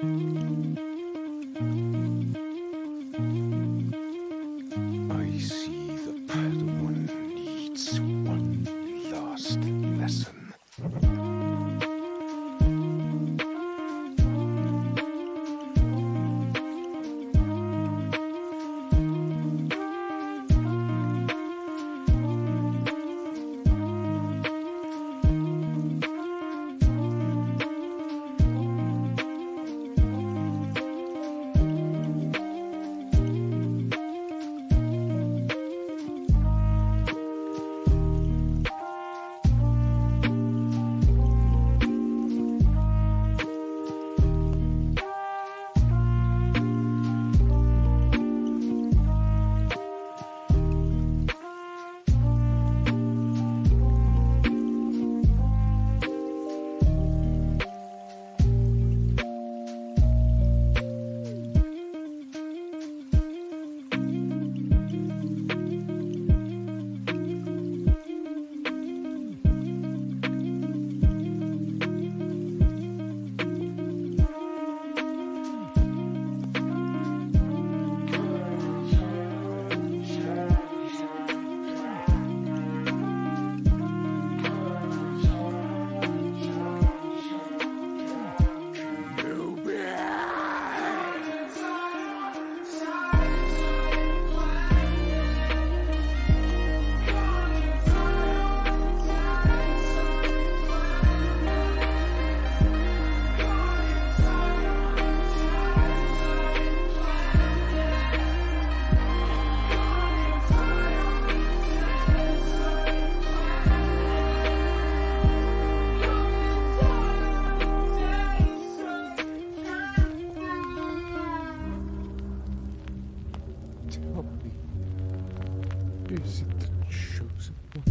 I see the Padawan needs one last lesson. Tell me, is it the chosen one?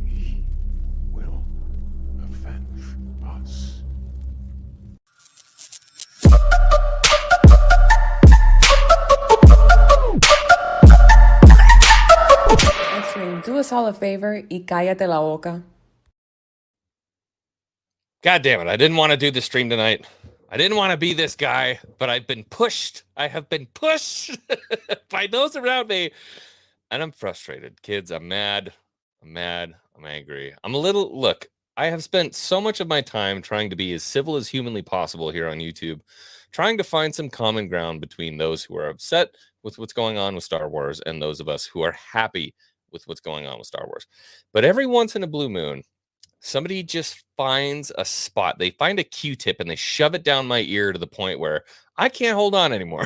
He will avenge us. Extreme, do us all a favor y cállate la boca. God damn it. I didn't want to do the stream tonight. I didn't want to be this guy, but I've been pushed. I have been pushed by those around me. And I'm frustrated. Kids, I'm mad. I'm angry. I'm a little, look, I have spent so much of my time trying to be as civil as humanly possible here on YouTube, trying to find some common ground between those who are upset with what's going on with Star Wars and those of us who are happy with what's going on with Star Wars. But every once in a blue moon, somebody just finds a spot. They find a Q-tip and they shove it down my ear to the point where I can't hold on anymore.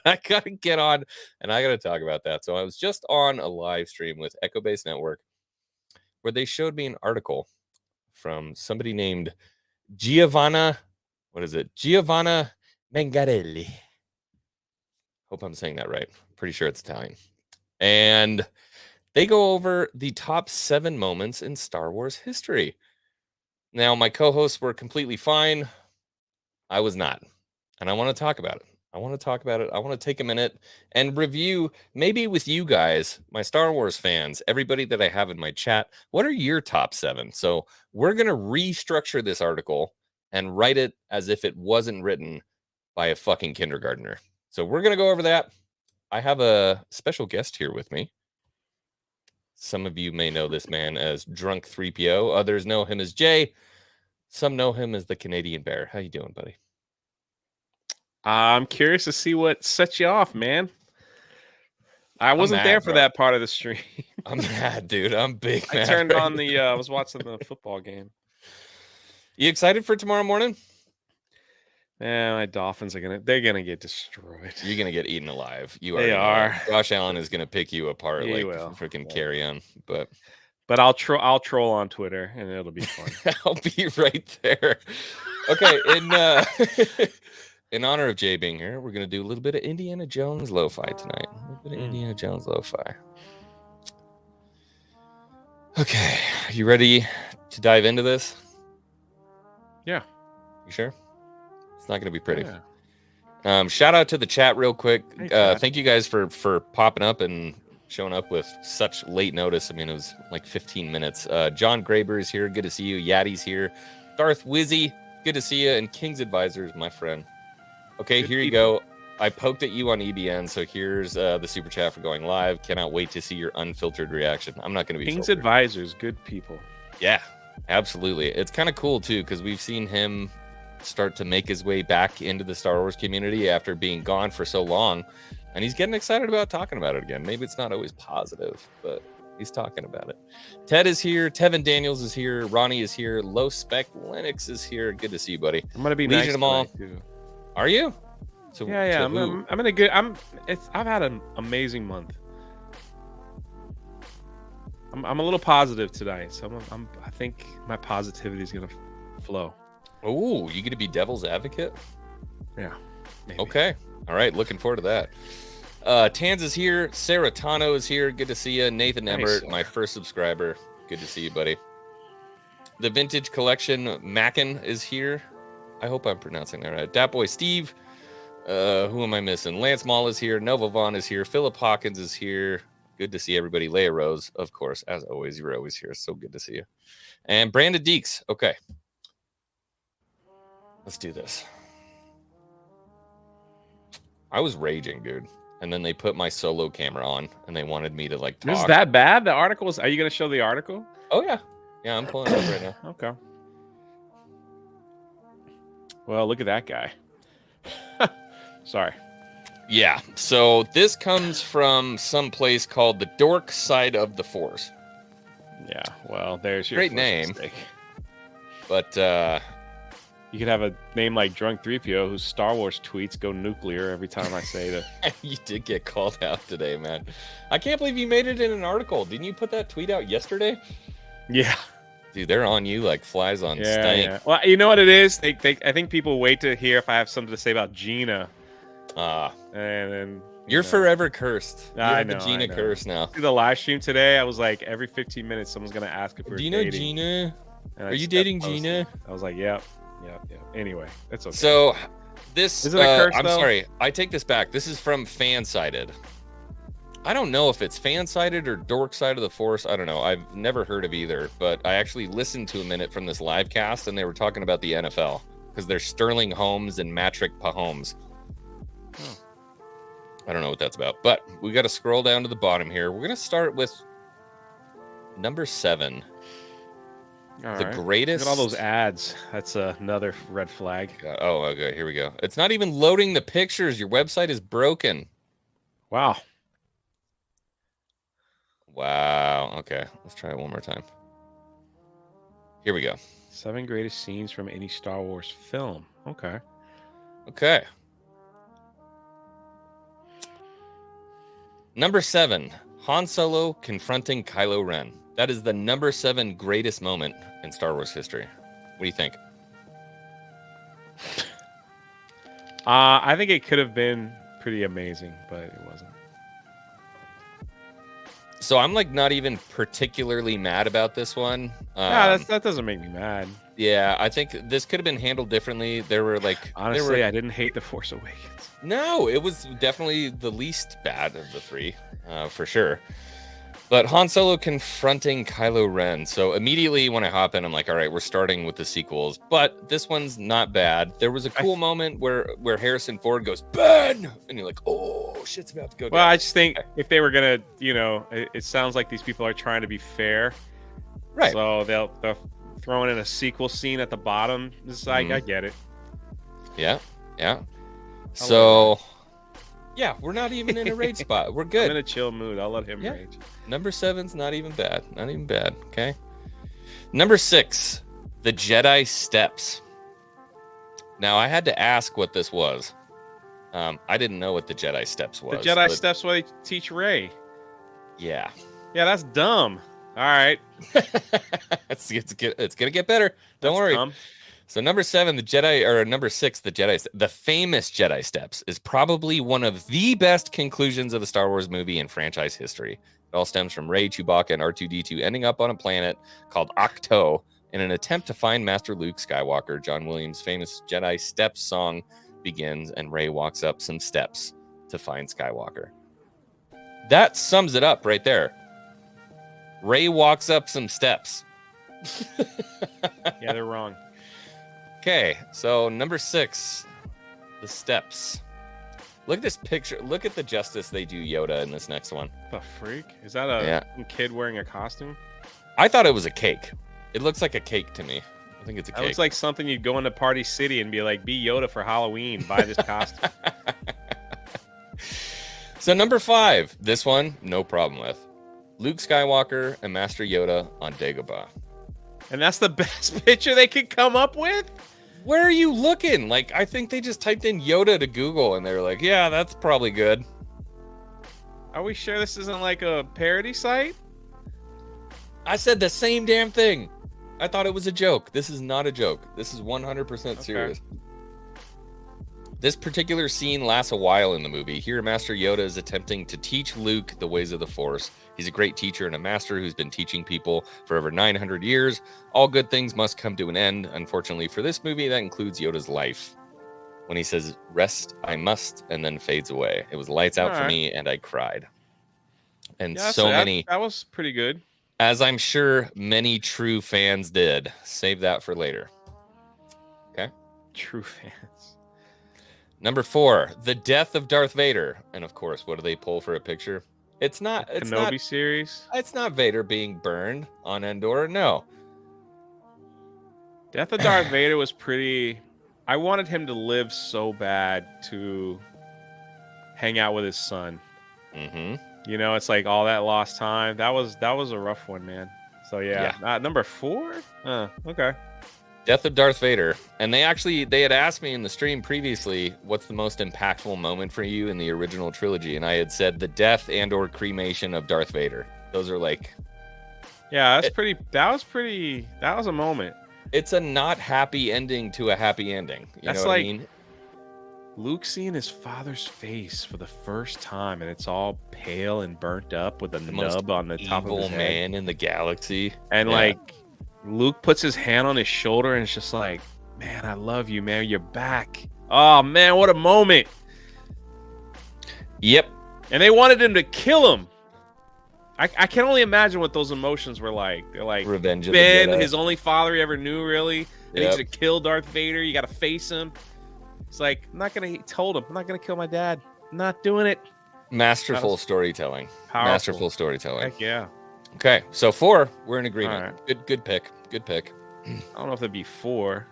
I got to get on and I got to talk about that. So I was just on a live stream with Echo Base Network where they showed me an article from somebody named Giovanna Mangarelli. Hope I'm saying that right. Pretty sure it's Italian. And they go over the top 7 moments in Star Wars history. Now, my co-hosts were completely fine. I was not. And I want to talk about it. I want to take a minute and review, maybe with you guys, my Star Wars fans, everybody that I have in my chat. What are your top 7? So we're going to restructure this article and write it as if it wasn't written by a fucking kindergartner. So we're going to go over that. I have a special guest here with me. Some of you may know this man as Drunk 3PO. Others know him as Jay. Some know him as the Canadian Bear. How you doing, buddy? I'm curious to see what set you off, man. I wasn't there for that part of the stream. I'm mad, dude. I'm big mad. I turned on the I was watching the football game. You excited for tomorrow morning? Yeah, my Dolphins they're gonna get destroyed. You're gonna get eaten alive. They are. Josh Allen is gonna pick you apart He like will. freaking carry on. But I'll troll on Twitter and it'll be fun. I'll be right there. Okay, in honor of Jay being here, we're gonna do a little bit of Indiana Jones lo-fi tonight. A little bit of Indiana Jones lo-fi. Okay, are you ready to dive into this? Yeah. You sure? It's not going to be pretty. Yeah. Shout out to the chat real quick. Hey, chat. Thank you guys for popping up and showing up with such late notice. I mean, it was like 15 minutes. John Graber is here. Good to see you. Yaddy's here. Darth Wizzy, good to see you. And King's Advisors, my friend. Okay, Good here you people. go. I poked at you on EBN, so here's the super chat for going live. Cannot wait to see your unfiltered reaction. I'm not going to be King's filtered. Advisors, good people. Yeah, absolutely. It's kind of cool too because we've seen him start to make his way back into the Star Wars community after being gone for so long, and he's getting excited about talking about it again. Maybe it's not always positive, but he's talking about it. Ted is here. Tevin Daniels is here. Ronnie is here. Low Spec Linux is here. Good to see you, buddy. I'm gonna be Legion nice them all. tonight, too. Are you? So, Yeah. to I'm who? in a good. I've had an amazing month. I'm a little positive tonight, so I think my positivity is gonna flow. Oh, you going to be devil's advocate? Yeah. Maybe. Okay. All right. Looking forward to that. Tans is here. Sarah Tano is here. Good to see you. Nathan Nice, Emmert, Sarah. my first subscriber. Good to see you, buddy. The Vintage Collection Mackin is here. I hope I'm pronouncing that right. Dat Boy Steve. Who am I missing? Lance Mall is here. Nova Vaughn is here. Philip Hawkins is here. Good to see everybody. Leia Rose, of course, as always. You're always here. So good to see you. And Brandon Deeks. Okay. Let's do this. I was raging, dude. And then they put my solo camera on and they wanted me to like talk. Is that bad? The articles? Are you gonna show the article? Oh, yeah. Yeah, I'm pulling it up right now. Okay. Well, look at that guy. Sorry. Yeah. So this comes from some place called the Dork Side of the Force. Yeah. Well, there's your Great first name. mistake. But You could have a name like Drunk 3PO, whose Star Wars tweets go nuclear every time I say the. you did get called out today, man. I can't believe you made it in an article. Didn't you put that tweet out yesterday? Yeah. Dude, they're on you like flies on stank. Yeah. Well, you know what it is? I think people wait to hear if I have something to say about Gina, and then You're forever cursed. You I have the know, Gina I know. curse now. See the live stream today, I was like, every 15 minutes, someone's gonna ask if we're Do you know dating. Gina? And I Are you just kept dating posting. Gina? I was like, yep. Anyway, that's okay. So this Is it a curse, I'm though? sorry, I take this back. This is from Fansided. I don't know if it's Fansided or Dork Side of the Force. I don't know. I've never heard of either, but I actually listened to a minute from this live cast and they were talking about the NFL because there's Sterling Holmes and Matrick Mahomes. I don't know what that's about, but we got to scroll down to the bottom here. We're going to start with number 7. All The right. greatest. Look at all those ads. That's another red flag. Oh, okay. Here we go. It's not even loading the pictures. Your website is broken. Wow. Wow. Okay. Let's try it one more time. Here we go. 7 greatest scenes from any Star Wars film. Okay. Okay. Number 7, Han Solo confronting Kylo Ren. That is the number 7 greatest moment in Star Wars history. What do you think? I think it could have been pretty amazing, but it wasn't. So I'm like not even particularly mad about this one. That doesn't make me mad. Yeah, I think this could have been handled differently. There were like Honestly, I didn't hate The Force Awakens. No, it was definitely the least bad of the 3, for sure. But Han Solo confronting Kylo Ren. So immediately when I hop in, I'm like, all right, we're starting with the sequels. But this one's not bad. There was a cool moment where Harrison Ford goes, Ben! And you're like, oh, shit's about to go down. Well, I just think if they were going to, it sounds like these people are trying to be fair. Right. So they'll throw in a sequel scene at the bottom. It's like, I get it. Yeah. So, yeah, we're not even in a rage spot. We're good. I'm in a chill mood. I'll let him rage. Number 7's not even bad. Not even bad. Okay. Number 6, the Jedi Steps. Now, I had to ask what this was. I didn't know what the Jedi Steps was. The Jedi Steps where they teach Rey. Yeah. Yeah, that's dumb. All right. it's going to get better. Don't worry. Dumb. So number 7, the Jedi, or number 6, the Jedi, the famous Jedi Steps is probably one of the best conclusions of a Star Wars movie in franchise history. It all stems from Rey, Chewbacca, and R2-D2 ending up on a planet called Ahch-To in an attempt to find Master Luke Skywalker. John Williams' famous Jedi Steps song begins and Rey walks up some steps to find Skywalker. That sums it up right there. Rey walks up some steps. Yeah, they're wrong. Okay, so number 6, the steps. Look at this picture. Look at the justice they do Yoda in this next one. The freak? Is that a kid wearing a costume? I thought it was a cake. It looks like a cake to me. I think it's a That cake. looks like something you'd go into Party City and be like, be Yoda for Halloween. Buy this costume. So number 5, this one, no problem with. Luke Skywalker and Master Yoda on Dagobah. And that's the best picture they could come up with? Where are you looking? Like, I think they just typed in Yoda to Google and they were like, yeah, that's probably good. Are we sure this isn't like a parody site? I said the same damn thing. I thought it was a joke. This is not a joke. This is 100% serious. This particular scene lasts a while in the movie. Here, Master Yoda is attempting to teach Luke the ways of the Force. He's a great teacher and a master who's been teaching people for over 900 years. All good things must come to an end. Unfortunately for this movie, that includes Yoda's life. When he says, rest, I must, and then fades away. It was lights out for me, and I cried. And Yeah, so many... That was pretty good. As I'm sure many true fans did. Save that for later. Okay? True fans. Number 4, the death of Darth Vader. And of course, what do they pull for a picture? It's not Kenobi series. It's not Vader being burned on Endor. No. Death of Darth Vader was pretty. I wanted him to live so bad to hang out with his son. Mm-hmm. You know, it's like all that lost time. That was a rough one, man. So yeah. Number 4. Okay. Death of Darth Vader. And they had asked me in the stream previously, what's the most impactful moment for you in the original trilogy? And I had said the death and or cremation of Darth Vader. Those are like... Yeah, that was a moment. It's a not happy ending to a happy ending. You know what I mean? Luke seeing his father's face for the first time, and it's all pale and burnt up with a nub on the top of his head. Evil man in the galaxy. And Luke puts his hand on his shoulder and it's just like, man, I love you, man. You're back. Oh, man, what a moment. Yep. And they wanted him to kill him. I can only imagine what those emotions were like. They're like, Revenge of Ben, the Jedi. his only father he ever knew, really. And he's going to kill Darth Vader. You got to face him. It's like, I'm not going to kill my dad. I'm not doing it. Masterful storytelling. Powerful. Masterful storytelling. Heck yeah. Okay, so 4, we're in agreement. Right. Good pick. Good pick. I don't know if it'd be 4.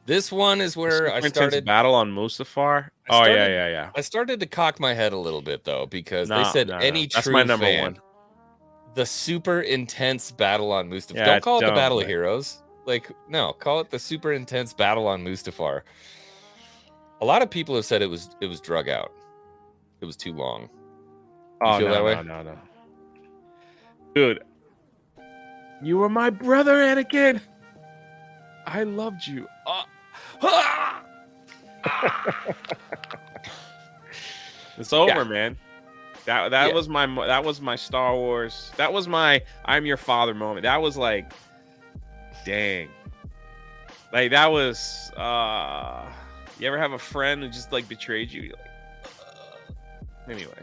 This one is where I started battle on Mustafar. Yeah. I started to cock my head a little bit though, because they said any That's true my number fan, 1. the super intense battle on Mustafar. Yeah, Don't call it the dumb, Battle of but- Heroes. Like, no, call it the super intense battle on Mustafar. A lot of people have said it was drug out. It was too long. Oh, feel that way? No. Dude, you were my brother, Anakin. I loved you. It's over, man. That was my Star Wars. That was my I'm your father moment. That was like, dang. Like that was you ever have a friend who just like betrayed you? You're like, anyway.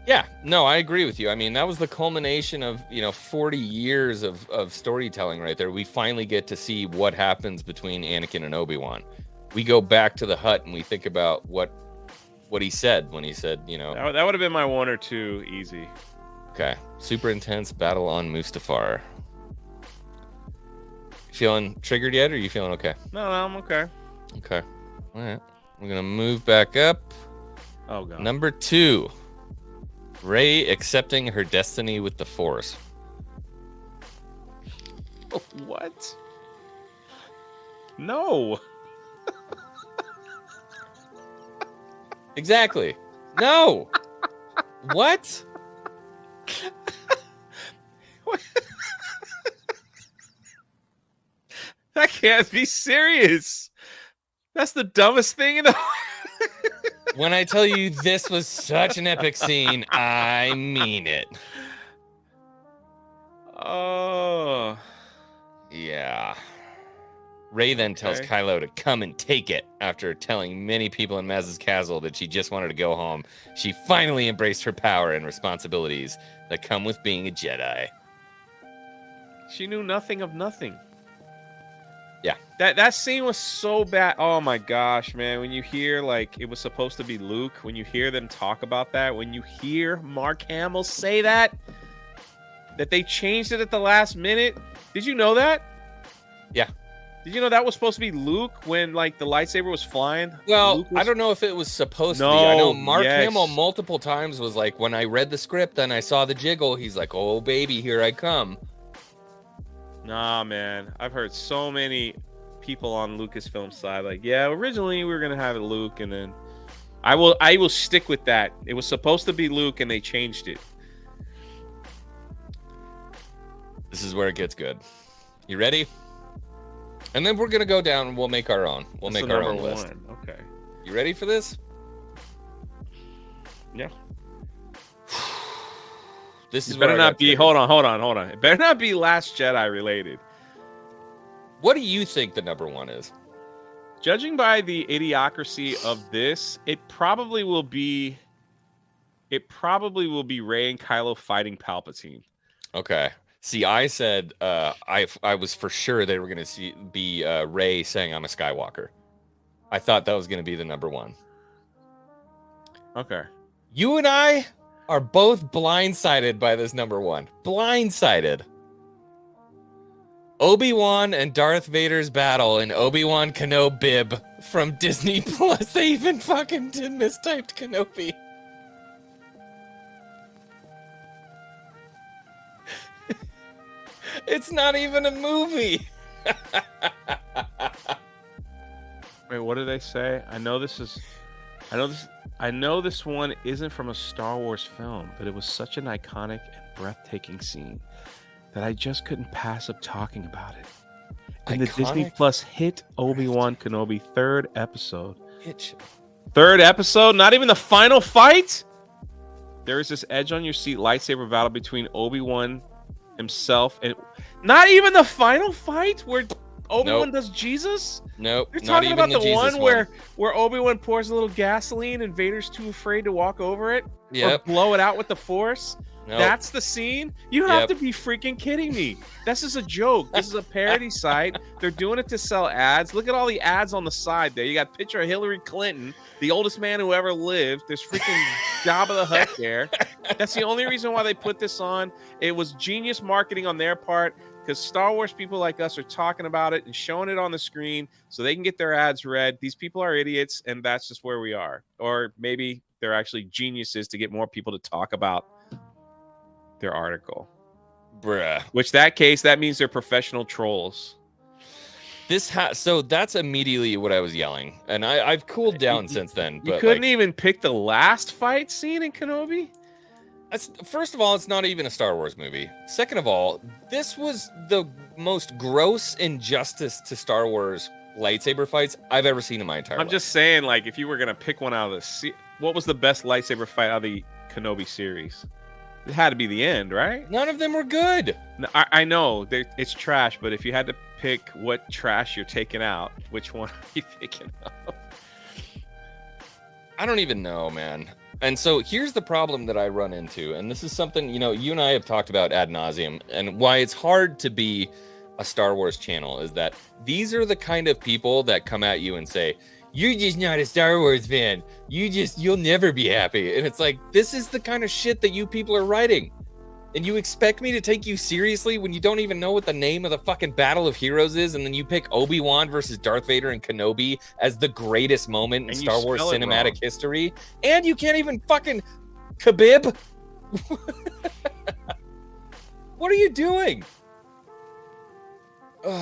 Yeah, no, I agree with you. I mean, that was the culmination of, 40 years of storytelling right there. We finally get to see what happens between Anakin and Obi-Wan. We go back to the hut and we think about what he said when he said, That would have been my 1 or 2 easy. Okay. Super intense battle on Mustafar. Feeling triggered yet, or are you feeling okay? No, I'm okay. Okay. All right. We're going to move back up. Oh, God. Number 2. Rey accepting her destiny with the Force. What? No. Exactly. No. What? That can't be serious. That's the dumbest thing in the When I tell you this was such an epic scene, I mean it. Oh. Yeah. Rey then tells Okay. Kylo to come and take it after telling many people in Maz's castle that she just wanted to go home. She finally embraced her power and responsibilities that come with being a Jedi. She knew nothing of nothing. Yeah. That scene was so bad. Oh my gosh, man. When you hear like it was supposed to be Luke, when you hear them talk about that, when you hear Mark Hamill say that they changed it at the last minute. Did you know that? Yeah. Did you know that was supposed to be Luke when like the lightsaber was flying? Well, I don't know if it was supposed to be. I know Mark Hamill multiple times was like, when I read the script and I saw the jiggle, he's like, oh baby, here I come. Nah, man. I've heard so many people on Lucasfilm's side like, yeah, originally we were gonna have it Luke, and then I will stick with that. It was supposed to be Luke and they changed it. This is where it gets good. You ready? And then we're gonna go down and we'll make our own. We'll make our own list. Okay. You ready for this? Yeah. This is better not be. Hold on. It better not be Last Jedi related. What do you think the number one is? Judging by the idiocracy of this, it probably will be Rey and Kylo fighting Palpatine. Okay. See, I said I was for sure they were going to be Rey saying I'm a Skywalker. I thought that was going to be the number one. Okay. You and I are both blindsided by this number one. Blindsided. Obi-Wan and Darth Vader's battle in Obi-Wan Kenobi bib from Disney Plus. They even fucking mistyped Kenobi. It's not even a movie. Wait, what did they say? I know this one isn't from a Star Wars film, but it was such an iconic and breathtaking scene that I just couldn't pass up talking about it. In the Disney Plus hit Obi-Wan Kenobi third episode. Third episode? Not even the final fight? There is this edge on your seat lightsaber battle between Obi-Wan himself and not even the final fight where Obi-Wan does Jesus? Nope. You're talking about the one where Obi-Wan pours a little gasoline and Vader's too afraid to walk over it? Yep. Or blow it out with the Force? Nope. That's the scene? You have to be freaking kidding me. This is a joke. This is a parody site. They're doing it to sell ads. Look at all the ads on the side there. You got a picture of Hillary Clinton, the oldest man who ever lived. There's freaking Jabba the Hutt there. That's the only reason why they put this on. It was genius marketing on their part because Star Wars people like us are talking about it and showing it on the screen so they can get their ads read. These people are idiots, and that's just where we are. Or maybe they're actually geniuses to get more people to talk about their article. Bruh. Which that means they're professional trolls. So that's immediately what I was yelling. And I've cooled down since then. You couldn't even pick the last fight scene in Kenobi? First of all, it's not even a Star Wars movie. Second of all, this was the most gross injustice to Star Wars lightsaber fights I've ever seen in my entire life. I'm just saying, like, if you were going to pick one out of what was the best lightsaber fight out of the Kenobi series? It had to be the end, right? None of them were good. No, I know it's trash, but if you had to pick what trash you're taking out, which one are you picking up? I don't even know, man. And so here's the problem that I run into, and this is something, you and I have talked about ad nauseum, and why it's hard to be a Star Wars channel is that these are the kind of people that come at you and say, you're just not a Star Wars fan. You'll never be happy. And it's like, this is the kind of shit that you people are writing. And you expect me to take you seriously when you don't even know what the name of the fucking Battle of Heroes is, and then you pick Obi-Wan versus Darth Vader and Kenobi as the greatest moment in Star Wars cinematic history, and you can't even fucking Khabib. What are you doing? All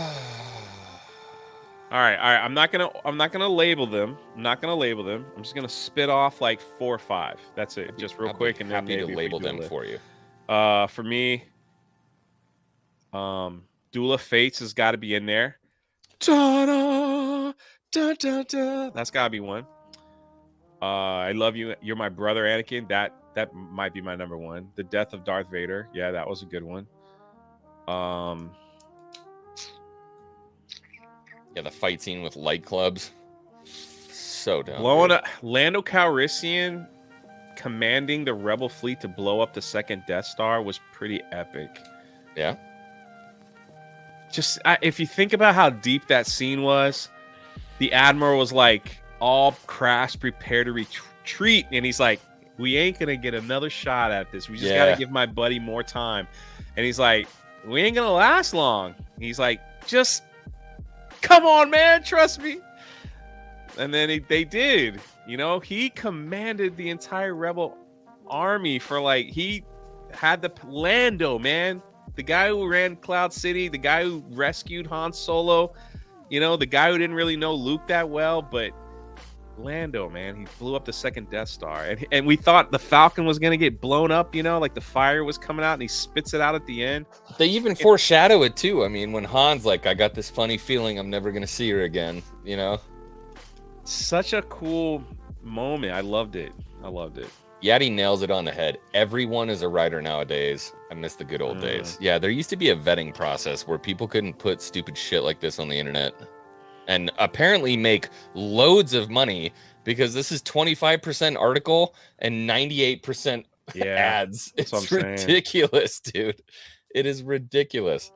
right. I'm not gonna label them. I'm just gonna spit off like 4 or 5. That's it, just real quick, and then happy maybe to label them for you. For me, Duel of Fates has got to be in there. Ta-da, da, da, da. That's got to be one. I Love You. You're My Brother, Anakin. That might be my number one. The Death of Darth Vader. Yeah, that was a good one. Yeah, the fight scene with light clubs. So dumb. Blowing dude. up Lando Calrissian commanding the Rebel fleet to blow up the second Death Star was pretty epic. Yeah. Just if you think about how deep that scene was, the Admiral was like all crass, prepare to retreat, and he's like, "We ain't gonna get another shot at this. We just gotta give my buddy more time." And he's like, "We ain't gonna last long." He's like, "Just come on, man, trust me." And then they did. You know, he commanded the entire Rebel army for like he had the Lando, man. The guy who ran Cloud City, the guy who rescued Han Solo, you know, the guy who didn't really know Luke that well, but Lando, man, he blew up the second Death Star. And we thought the Falcon was going to get blown up, you know, like the fire was coming out and he spits it out at the end. They even foreshadow it too. I mean, when Han's like, I got this funny feeling I'm never going to see her again, you know? Such a cool moment. I loved it. Yadi nails it on the head. Everyone is a writer nowadays. I miss the good old days. Yeah, there used to be a vetting process where people couldn't put stupid shit like this on the internet and apparently make loads of money because this is 25% article and 98% ads. It's ridiculous, dude. It is ridiculous.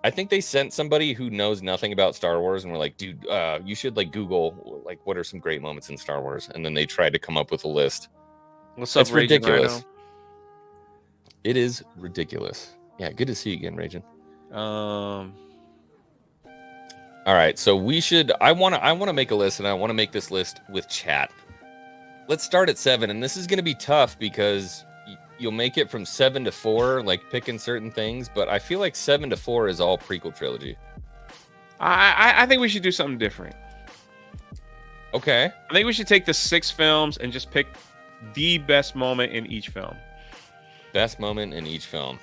I think they sent somebody who knows nothing about Star Wars and were like, dude, you should like Google like what are some great moments in Star Wars, and then they tried to come up with a list. What's up, it's ridiculous. It is ridiculous. Yeah, good to see you again, Ragin. All right, so we should. I want to make a list, and I want to make this list with chat. Let's start at 7, and this is going to be tough because you'll make it from 7 to 4, like picking certain things. But I feel like 7 to 4 is all prequel trilogy. I think we should do something different. Okay. I think we should take the 6 films and just pick the best moment in each film. Best moment in each film.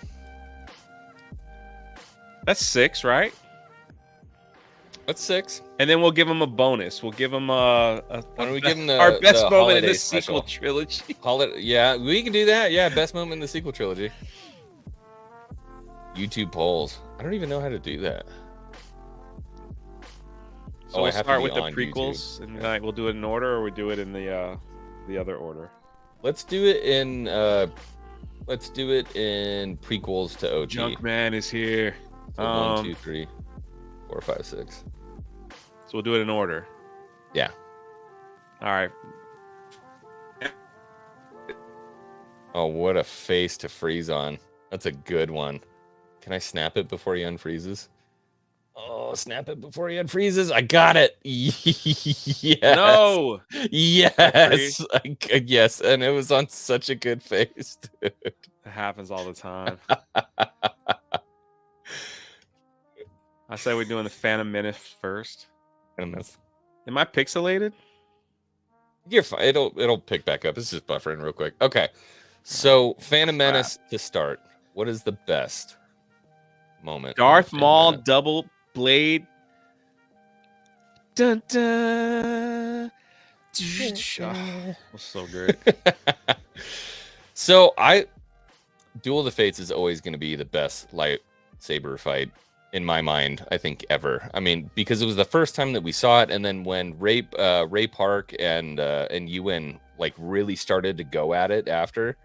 That's 6, right? That's 6. And then we'll give them a bonus. We'll give them Why don't we give them our best the moment in the special sequel trilogy. Yeah, we can do that. Yeah, best moment in the sequel trilogy. YouTube polls. I don't even know how to do that. So we'll start with the prequels, YouTube. And like we'll do it in order, or we do it in the other order. Let's do it in prequels to OG. Junkman is here. So 1, 2, 3, 4, 5, 6. So we'll do it in order. Yeah. All right. Oh, what a face to freeze on. That's a good one. Can I snap it before he unfreezes? Oh, snap it before he unfreezes. I got it. Yes. No. Yes. Yes. And it was on such a good face, dude. It happens all the time. I said we're doing the Phantom Menace first. Am I pixelated? You're fine. It'll pick back up. It's just buffering real quick. Okay. So Phantom Menace to start. What is the best moment? Darth Maul double blade. Dun dun. Was so good. So Duel of the Fates is always going to be the best lightsaber fight in my mind, I think, ever. I mean, because it was the first time that we saw it, and then when Ray Park and Ewan like really started to go at it after,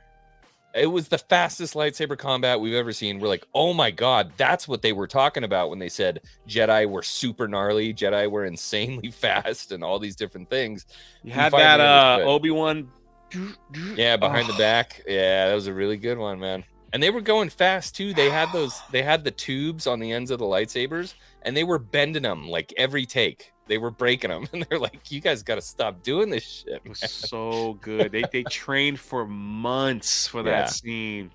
it was the fastest lightsaber combat we've ever seen. We're like, oh my god, that's what they were talking about when they said Jedi were super gnarly, Jedi were insanely fast, and all these different things. You had that Obi-Wan. Yeah, behind the back. Yeah, that was a really good one, man. And they were going fast too. They had the tubes on the ends of the lightsabers, and they were bending them like every take. They were breaking them, and they're like, "You guys got to stop doing this shit." It was so good. They trained for months for that scene.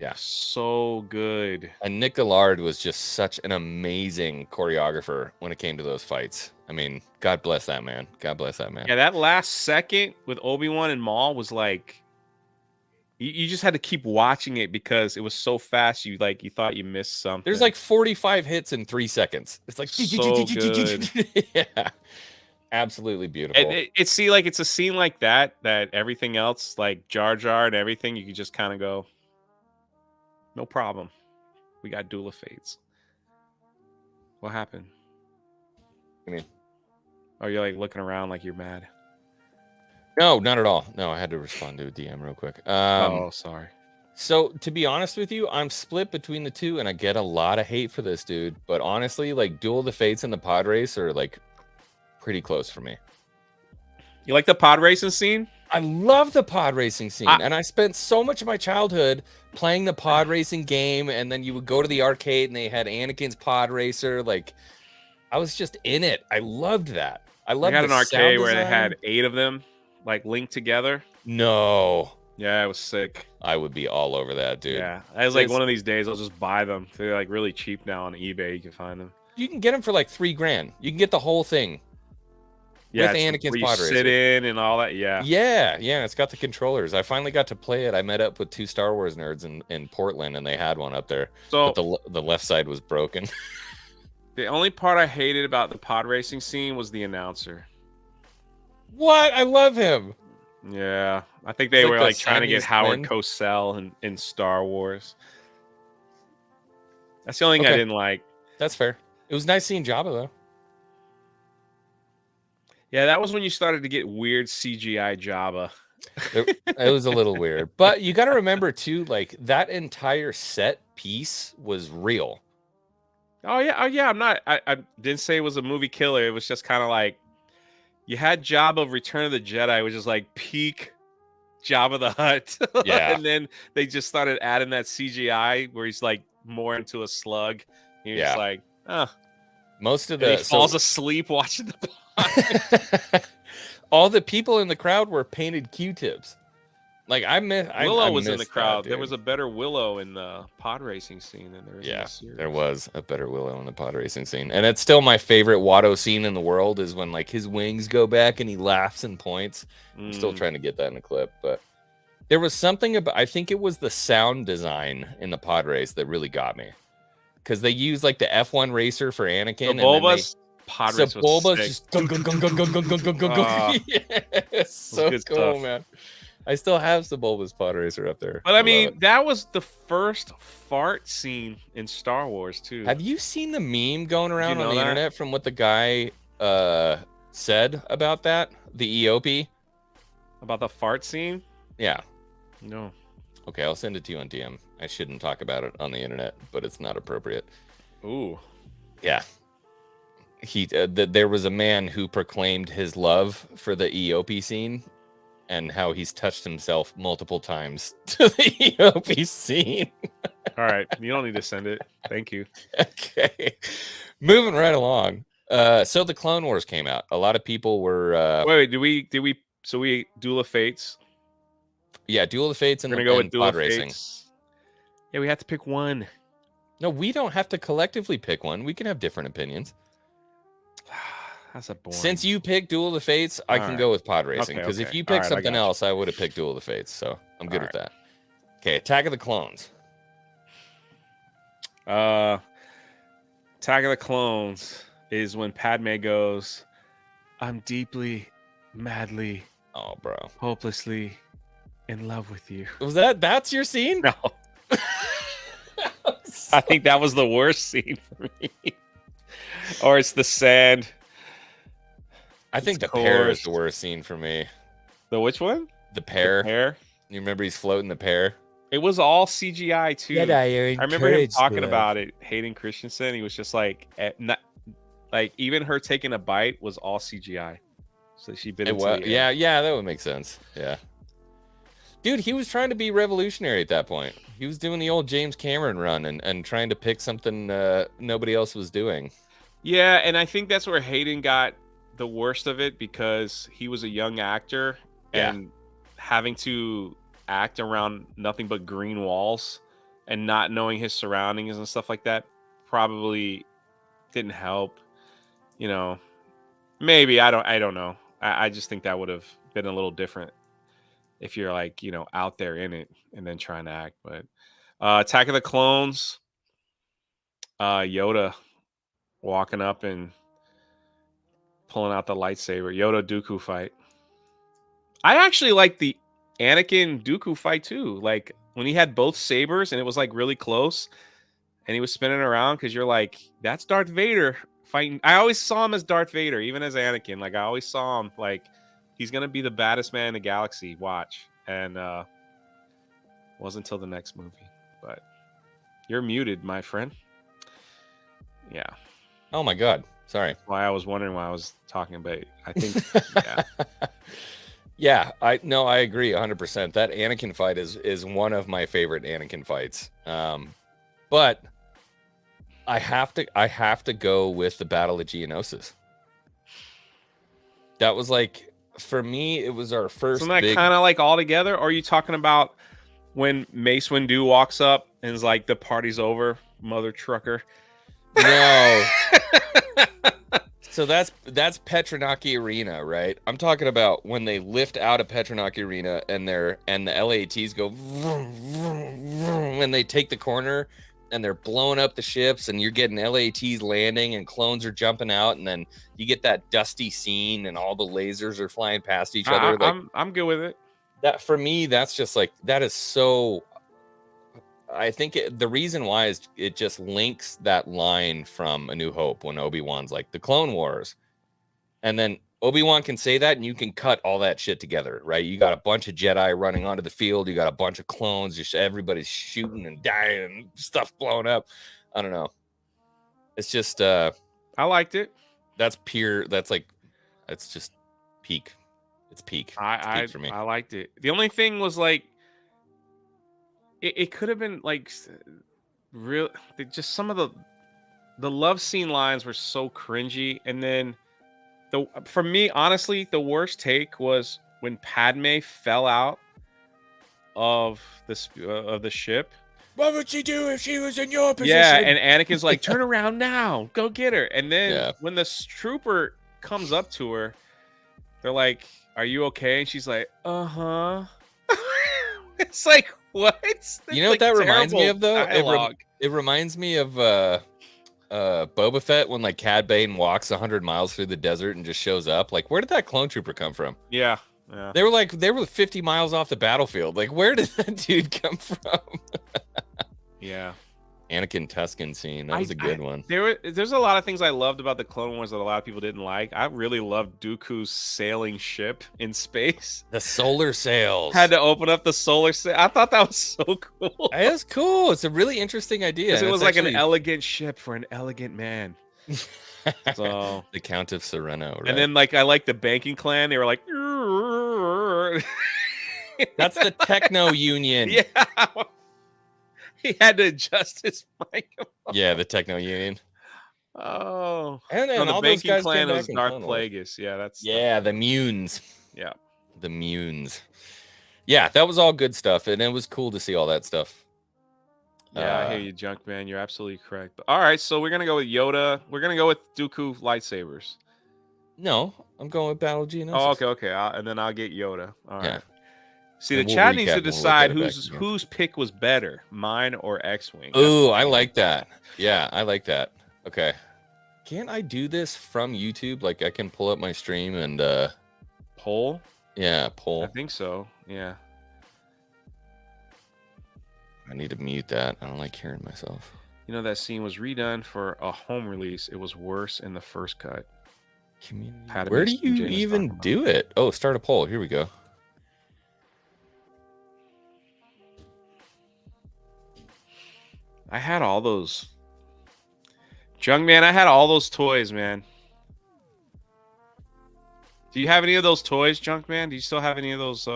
Yeah, so good. And Nick Gillard was just such an amazing choreographer when it came to those fights. I mean, God bless that man. God bless that man. Yeah, that last second with Obi-Wan and Maul was like. You just had to keep watching it because it was so fast. You thought you missed something. There's like 45 hits in 3 seconds. It's like so good. Yeah, absolutely beautiful. It's a scene like that everything else, like Jar Jar and everything, you could just kind of go, no problem. We got Duel of Fates. What happened? I mean, Or you're like looking around like you're mad? no, not at all. No, I had to respond to a DM real quick. Oh, sorry. So to be honest with you, I'm split between the two, and I get a lot of hate for this dude. But honestly, like Duel of the Fates and the pod race are like pretty close for me. You like the pod racing scene? I love the pod racing scene, I- and I spent so much of my childhood playing the pod racing game. And then you would go to the arcade, and they had Anakin's pod racer. Like, I was just in it. I loved that. I I got the an arcade sound where they design. had 8 of them, like linked together. No, Yeah, it was sick. I would be all over that, dude. Yeah, I was like, It's- one of these days I'll just buy them. They're like really cheap now on eBay. You can find them. You can get them for like $3,000. You can get the whole thing. Yeah, With it's Anakin's where you pod sit racer. in and all that. Yeah. Yeah, it's got the controllers. I finally got to play it. I met up with 2 Star Wars nerds in Portland, and they had one up there. So But the left side was broken. the only part I hated about the pod racing scene was the announcer. What? I love him. Yeah, I think they It's like were the like trying to get Siamese Howard twin. Cosell in Star Wars. That's the only thing I Okay. didn't like. That's fair. It was nice seeing Jabba though. Yeah, that was when you started to get weird CGI Jabba. It was a little weird, but you got to remember too, like that entire set piece was real. Oh yeah. I didn't say it was a movie killer. It was just kind of like you had Jabba of Return of the Jedi, which is like peak Jabba the Hutt. Yeah. And then they just started adding that CGI where he's like more into a slug. You're just Yeah. like, oh. Most of And he the falls asleep watching the all the people in the crowd were painted Q-tips. Like Willow was in the missed crowd. that, There was dude. a better Willow in the pod racing scene than there is in Yeah, the series. there was a better Willow in the pod racing scene, and it's still my favorite Watto scene in the world. Is when like his wings go back and he laughs and points. I'm still Mm. trying to get that in a clip, but there was something about. I think it was the sound design in the pod race that really got me, because they used like the F1 racer for Anakin. The and then Bulba's pod so race was Bulba's sick. just gung, gung, gung, gung, gung, gung, gung, gung, gung, Ah, gung. Yes, so good cool, stuff. man. I still have the Bulba's pod racer up there. But I love mean, it. that was the first fart scene in Star Wars too. Have you seen the meme going around on know the that? internet from what the guy said about that? The EOP? About the fart scene? Yeah. No. Okay, I'll send it to you on DM. I shouldn't talk about it on the internet, but it's not appropriate. Ooh. Yeah. There was a man who proclaimed his love for the EOP scene and how he's touched himself multiple times to the EOP scene. All right. You don't need to send it. Thank you. Okay. Moving right along. So the Clone Wars came out. A lot of people were Wait, did we so we Duel of Fates? yeah, Duel of the Fates and We're the gonna go and with Duel pod of racing. Fates. Yeah, we have to pick one. No, we don't have to collectively pick one. We can have different opinions. That's a boring. Since you picked Duel of the Fates, I can Alright. go with pod racing. Okay, Because if okay. you pick Alright, I something got you. else, I would have picked Duel of the Fates. So I'm good with Alright. that. Okay, Attack of the Clones. Attack of the Clones is when Padme goes, I'm deeply, madly, Oh, bro. hopelessly in love with you. That's your scene? No. I think that was the worst scene for me. Or it's the sand. I think the It's pear is the coarse. worst scene for me. The which one? The pear. Hair. You remember he's floating the pear? It was all CGI too. I remember him talking about it. Hayden Christensen. He was just like, like even her taking a bite was all CGI. So she bit It into was, the air. yeah, that would make sense. Yeah. Dude, he was trying to be revolutionary at that point. He was doing the old James Cameron run and trying to pick something nobody else was doing. Yeah, and I think that's where Hayden got the worst of it because he was a young actor Yeah. and having to act around nothing but green walls and not knowing his surroundings and stuff like that probably didn't help. You know, maybe I don't know. I just think that would have been a little different if you're like, you know, out there in it and then trying to act. But Attack of the Clones, Yoda walking up and pulling out the lightsaber. Yoda Dooku fight. I actually like the Anakin Dooku fight too. Like when he had both sabers and it was like really close and he was spinning around because you're like, that's Darth Vader fighting. I always saw him as Darth Vader, even as Anakin. Like I always saw him like he's gonna be the baddest man in the galaxy. Watch, and wasn't until the next movie. But you're muted, my friend. Yeah. Oh my God. Sorry. Why I was wondering why I was talking about. I think. Yeah. Yeah, I agree 100%. That Anakin fight is one of my favorite Anakin fights. But I have to go with the Battle of Geonosis. That was like, for me, it was our first. Isn't that kind of like all together? Or are you talking about when Mace Windu walks up and is like, the party's over, mother trucker? No. So that's Petronaki Arena, right? I'm talking about when they lift out of Petronaki Arena and the LATs go vroom, vroom, vroom, and they take the corner and they're blowing up the ships and you're getting LATs landing and clones are jumping out and then you get that dusty scene and all the lasers are flying past each other. I'm good with it. That for me, that's just like, that is so. I think the reason why is it just links that line from A New Hope when Obi-Wan's like the Clone Wars. And then Obi-Wan can say that and you can cut all that shit together, right? You got a bunch of Jedi running onto the field. You got a bunch of clones. Just everybody's shooting and dying and stuff blowing up. I don't know. It's just. I liked it. That's pure. That's like, it's just peak. It's peak. It's peak for me. I liked it. The only thing was like, it could have been like real. Just some of the love scene lines were so cringy, and then for me, honestly, the worst take was when Padme fell out of the ship. What would she do if she was in your position? Yeah, and Anakin's like, turn around now, go get her. And then when the trooper comes up to her, they're like, are you okay? And she's like, uh-huh. It's like, what? You know what that reminds me of, though? It reminds me of Boba Fett when like Cad Bane walks 100 miles through the desert and just shows up. Like, where did that clone trooper come from? Yeah. They were 50 miles off the battlefield. Like, where did that dude come from? Yeah. Anakin Tusken scene. That was a good one. There's a lot of things I loved about the Clone Wars that a lot of people didn't like. I really loved Dooku's sailing ship in space. The solar sails. Had to open up the solar sail. I thought that was so cool. It was cool. It's a really interesting idea. It was like an elegant ship for an elegant man. So the Count of Sereno, right? And then like I like the banking clan. They were like, that's the Techno Union. Yeah. He had to adjust his microphone. Yeah, the Techno Union. Oh, and then the all banking those guys clan came was back Darth in Plagueis. Yeah, the Munes. Yeah, the Munes. Yeah, that was all good stuff, and it was cool to see all that stuff. Yeah, I hear you, Junk Man. You're absolutely correct. But, all right, so we're gonna go with Yoda. We're gonna go with Dooku lightsabers. No, I'm going with Battle of Geonosis. Oh, okay. And then I'll get Yoda. All right. Yeah. See, the chat needs to decide whose pick was better, mine or X-Wing. Ooh, I like that. Yeah, I like that. Okay. Can't I do this from YouTube? Like, I can pull up my stream and poll? Yeah, poll. I think so. Yeah. I need to mute that. I don't like hearing myself. You know, that scene was redone for a home release. It was worse in the first cut. Where do you even do it? Oh, start a poll. Here we go. I had all those. Jung Man, I had all those toys, man. Do you have any of those toys, Junk Man? Do you still have any of those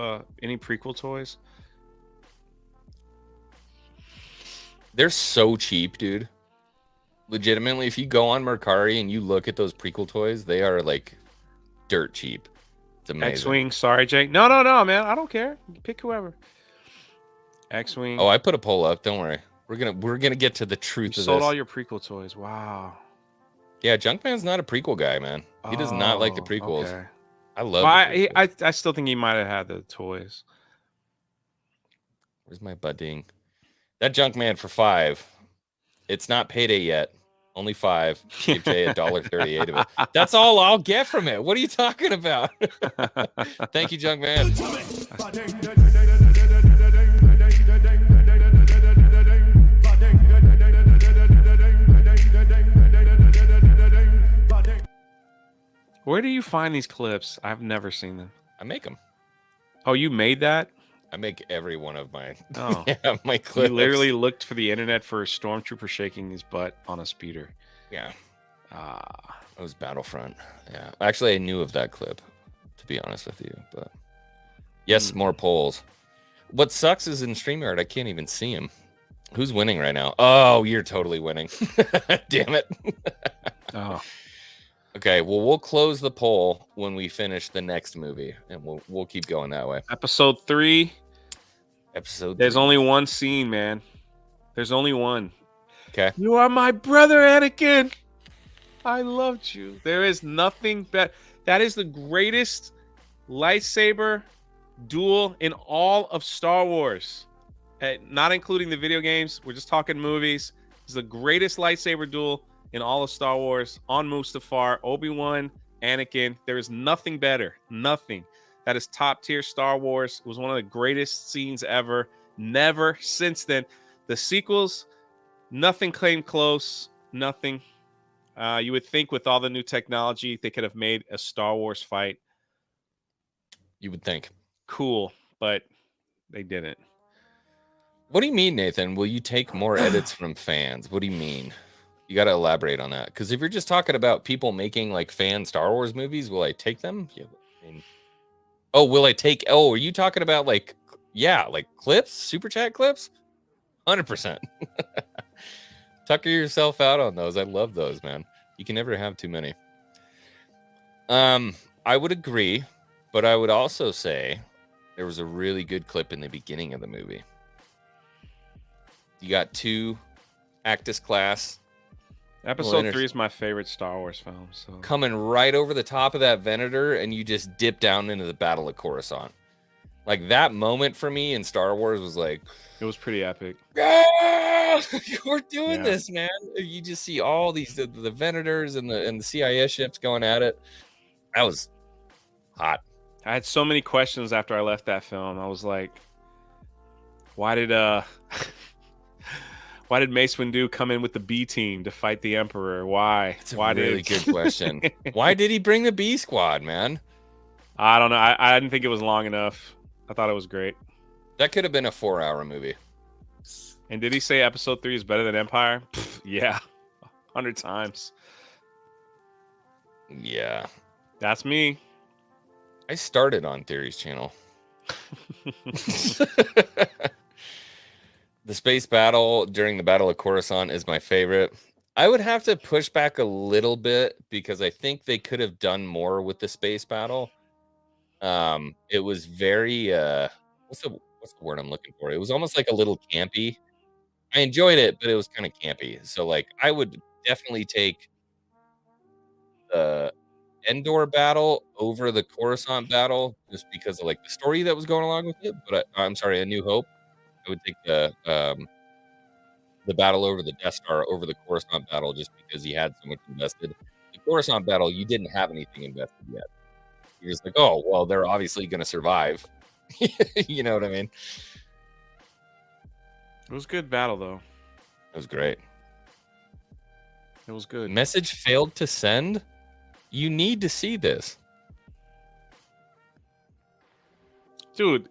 any prequel toys? They're so cheap, dude. Legitimately, if you go on Mercari and you look at those prequel toys, they are like dirt cheap. It's amazing. X-Wing, sorry, Jake. No, man. I don't care. Pick whoever. X-Wing. Oh, I put a poll up. Don't worry. We're gonna get to the truth of this. Sold all your prequel toys. Wow. Yeah, Junkman's not a prequel guy, man. He does not like the prequels. Okay. I love. Well, I still think he might have had the toys. Where's my budding? That Junkman for $5. It's not payday yet. Only $5. Give Jay $1.38 of it. That's all I'll get from it. What are you talking about? Thank you, Junkman. Where do you find these clips? I've never seen them. I make them. Oh, you made that? I make every one of my Oh, yeah, my you clips. literally looked for the internet for a stormtrooper shaking his butt on a speeder. Yeah. Ah, It was Battlefront. Yeah. Actually, I knew of that clip, to be honest with you. But yes, more polls. What sucks is in StreamYard, I can't even see him. Who's winning right now? Oh, you're totally winning. Damn it. oh, Okay, well, we'll close the poll when we finish the next movie, and we'll keep going that way. episode 3. Episode There's 3. only one scene, man. There's only one. Okay. You are my brother, Anakin. I loved you. There is nothing better. That is the greatest lightsaber duel in all of Star Wars. Not including the video games. We're just talking movies. It's the greatest lightsaber duel in all of Star Wars on Mustafar, Obi-Wan, Anakin. There is nothing better. Nothing. That is top tier Star Wars. It was one of the greatest scenes ever. Never since then. The sequels, nothing came close. Nothing. You would think with all the new technology, they could have made a Star Wars fight You would think. cool, but they didn't. What do you mean, Nathan? Will you take more edits from fans? What do you mean? You got to elaborate on that. Because if you're just talking about people making like fan Star Wars movies, will I take them? Yeah, I mean, oh, will I take? Oh, are you talking about like, yeah, like clips, super chat clips? 100%. Tucker yourself out on those. I love those, man. You can never have too many. I would agree, but I would also say there was a really good clip in the beginning of the movie. You got 2 Actus class. Episode 3 is my favorite Star Wars film. So Coming right over the top of that Venator, and you just dip down into the Battle of Coruscant. Like that moment for me in Star Wars was like, it was pretty epic. yeah, we're doing this, man. You just see all these the Venators and the CIS ships going at it. That was hot. I had so many questions after I left that film. I was like, why did Mace Windu come in with the B team to fight the Emperor? Why? It's a really good question. Why did he bring the B squad, man? I don't know. I didn't think it was long enough. I thought it was great. That could have been a 4-hour movie. And did he say episode 3 is better than Empire? Yeah, 100 times. Yeah. That's me. I started on Theory's channel. The space battle during the Battle of Coruscant is my favorite. I would have to push back a little bit because I think they could have done more with the space battle. It was very what's the word I'm looking for? It was almost like a little campy. I enjoyed it, but it was kind of campy. So like I would definitely take the Endor battle over the Coruscant battle just because of like the story that was going along with it. But I'm sorry, A New Hope. I would take the battle over the Death Star over the Coruscant battle just because he had so much invested. The Coruscant battle, you didn't have anything invested yet. You're just like, oh, well, they're obviously going to survive. You know what I mean? It was a good battle, though. It was great. It was good. Message failed to send? You need to see this. Dude,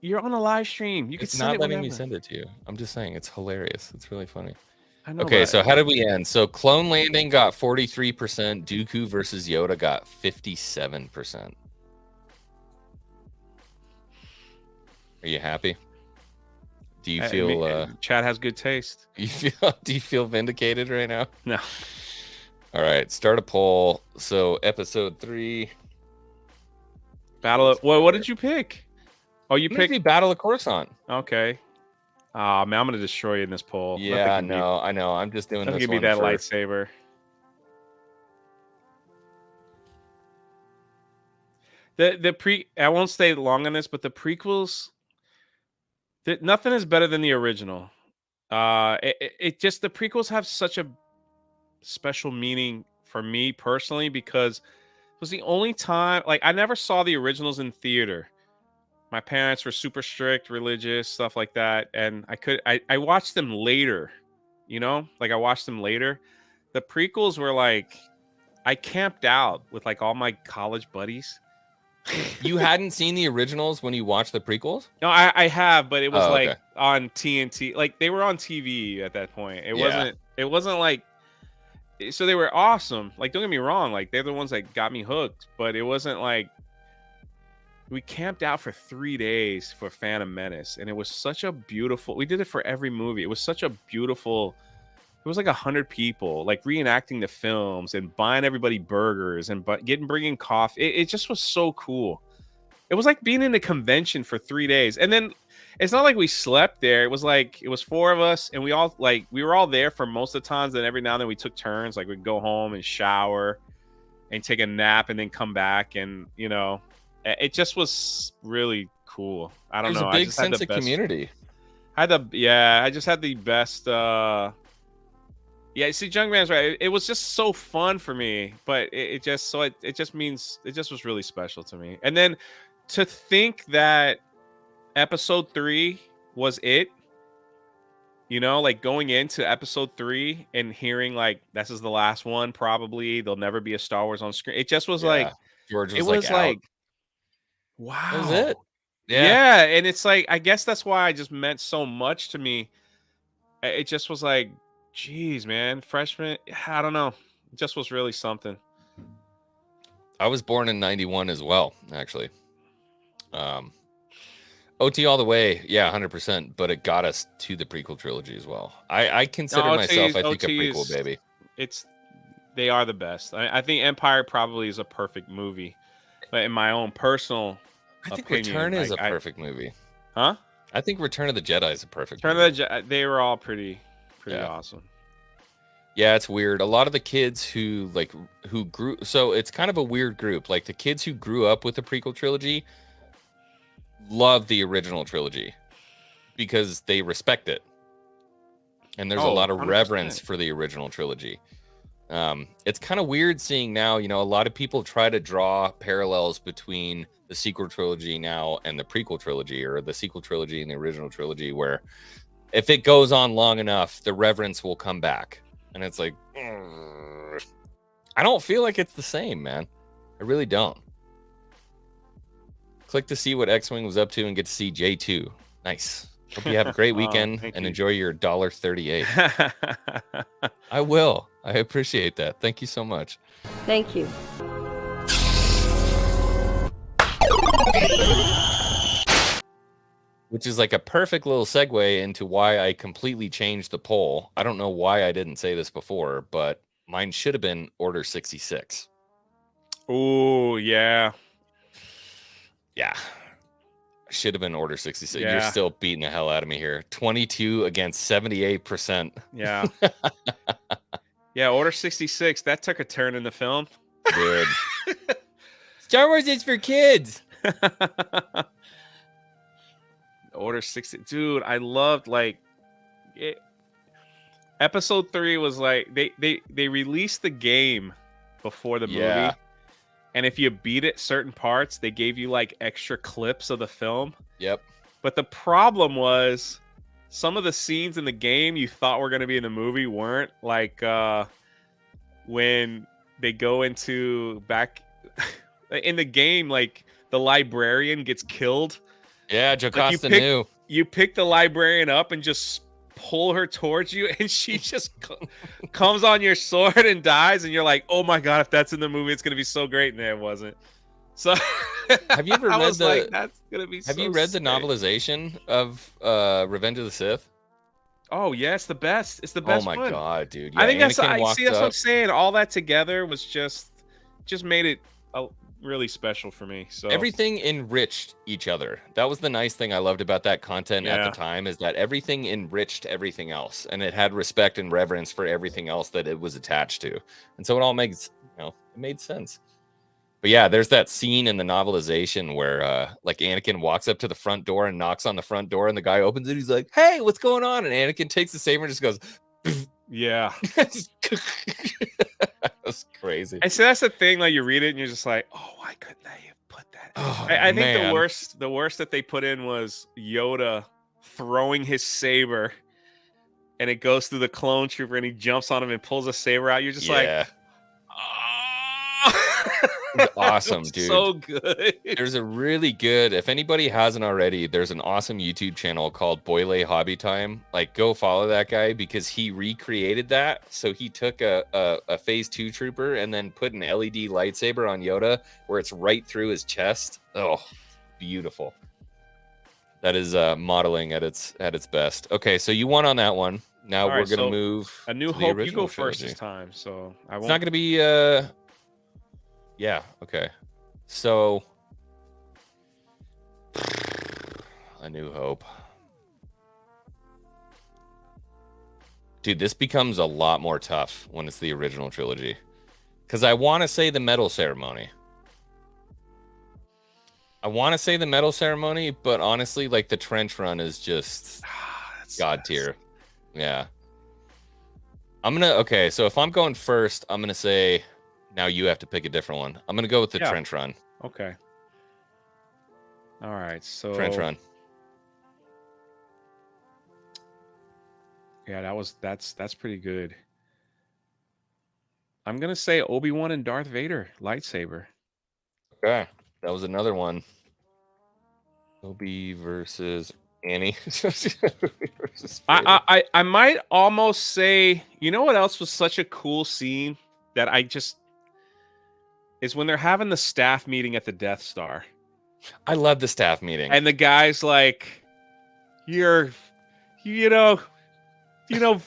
you're on a live stream. You can It's send not it letting whenever. me send it to you. I'm just saying, it's hilarious. It's really funny. I know, Okay, but- so how did we end? So Clone Landing got 43%. Dooku versus Yoda got 57%. Are you happy? Do you feel Chad has good taste? do you feel vindicated right now? No. All right, start a poll. So episode 3. Battle of what did you pick? Oh, you picked Battle of Coruscant. Okay. Ah, man, I'm gonna destroy you in this poll. Yeah, I know. I'm just doing this Give me one that for... lightsaber. I won't stay long on this, but the prequels, nothing is better than the original. It just the prequels have such a special meaning for me personally because it was the only time like I never saw the originals in theater. My parents were super strict, religious, stuff like that, and I watched them later. You know, like I watched them later. The prequels were like I camped out with like all my college buddies. You hadn't seen the originals when you watched the prequels? No, I have, but it was like okay. on TNT. Like they were on TV at that point. It Yeah. wasn't like, so they were awesome. Like, don't get me wrong, like they're the ones that got me hooked, but it wasn't like, we camped out for 3 days for Phantom Menace, and it was such a beautiful, we did it for every movie. It was such a beautiful, it was like 100 people like reenacting the films and buying everybody burgers and bringing coffee. It just was so cool. It was like being in a convention for 3 days. And then it's not like we slept there. It was like, it was 4 of us, and we were all there for most of the times. And every now and then we took turns. Like we'd go home and shower and take a nap and then come back. And, you know, it just was really cool. I don't know. There's a big sense of community. I just had the best. Yeah, see, Junkman's right. It was just so fun for me, but it just was really special to me. And then to think that episode 3 was it, you know, like going into episode 3 and hearing like this is the last one, probably there'll never be a Star Wars on screen. It just was like, George was it was like, out. wow, That was it. Yeah, and it's like, I guess that's why it just meant so much to me. It just was like, geez, man, freshman, I don't know. It just was really something. I was born in 91 as well, actually. OT all the way, yeah, 100%. But it got us to the prequel trilogy as well. I consider myself, I think, a prequel baby. They are the best. I think Empire probably is a perfect movie, but in my own personal I think opinion, Return is a perfect movie. Huh? I think Return of the Jedi is a perfect Return movie. of the Jedi, they were all pretty awesome. Yeah, it's weird. A lot of the kids who grew, so it's kind of a weird group. Like the kids who grew up with the prequel trilogy love the original trilogy because they respect it. And there's a lot of 100%. reverence for the original trilogy. It's kind of weird seeing now, you know, a lot of people try to draw parallels between the sequel trilogy now and the prequel trilogy, or the sequel trilogy and the original trilogy, where if it goes on long enough, the reverence will come back. And it's like, I don't feel like it's the same, man. I really don't. Click to see what X-Wing was up to and get to see J2. Nice. Hope you have a great weekend and enjoy your $1.38. I will. I appreciate that. Thank you so much. Thank you. Which is like a perfect little segue into why I completely changed the poll. I don't know why I didn't say this before, but mine should have been Order 66. Oh, yeah. Yeah. Should have been Order 66. Yeah. You're still beating the hell out of me here. 22 against 78%. Yeah. Yeah, Order 66, that took a turn in the film. Dude. Star Wars is for kids. Order 60, dude, I loved episode 3 was like they released the game before the movie. Yeah. And if you beat it certain parts, they gave you like extra clips of the film. Yep. But the problem was some of the scenes in the game you thought were going to be in the movie weren't, like when they go into back in the game, like the librarian gets killed. Yeah, Jocasta knew. You pick the librarian up and just pull her towards you, and she just comes on your sword and dies, and you're like, oh my god, if that's in the movie, it's gonna be so great. And it wasn't. So have you ever read that's gonna be have you read the novelization of Revenge of the Sith? Oh yeah, it's the best. It's the best. Oh my one. God, dude. Yeah, I think that's Anakin what I'm saying. All that together was just made it really special for me. So everything enriched each other. That was the nice thing I loved about that content at the time, is that everything enriched everything else, and it had respect and reverence for everything else that it was attached to. And so it all makes, it made sense. But yeah, there's that scene in the novelization where like Anakin walks up to the front door and knocks on the front door, and the guy opens it. He's like, "Hey, what's going on?" And Anakin takes the saber and just goes, yeah. That's crazy. And so that's the thing, like you read it and you're just like, oh, why couldn't I have put that in? Oh, I think man. the worst that they put in was Yoda throwing his saber, and it goes through the clone trooper and he jumps on him and pulls a saber out. You're just like, awesome, was dude. So good. There's a really good, if anybody hasn't already, there's an awesome YouTube channel called Boyle Hobby Time. Like, go follow that guy because he recreated that. So he took a Phase 2 trooper and then put an LED lightsaber on Yoda where it's right through his chest. Oh, beautiful. That is modeling at its best. Okay, so you won on that one. Now All we're right, gonna so move. A New to the Hope. You original go first trilogy. this time, so I won't. It's not gonna be. Yeah. Okay. So, A New Hope. Dude, this becomes a lot more tough when it's the original trilogy, because I want to say the medal ceremony. But honestly, like the trench run is just god tier. Yeah. Okay, so if I'm going first, I'm gonna say now you have to pick a different one. I'm gonna go with the trench run. Okay. All right, so Trench run. Yeah, that's pretty good. I'm gonna say Obi-Wan and Darth Vader lightsaber. Okay, that was another one. Obi versus Annie. I might almost say, you know what else was such a cool scene that is when they're having the staff meeting at the Death Star. I love the staff meeting. And the guy's like, you know,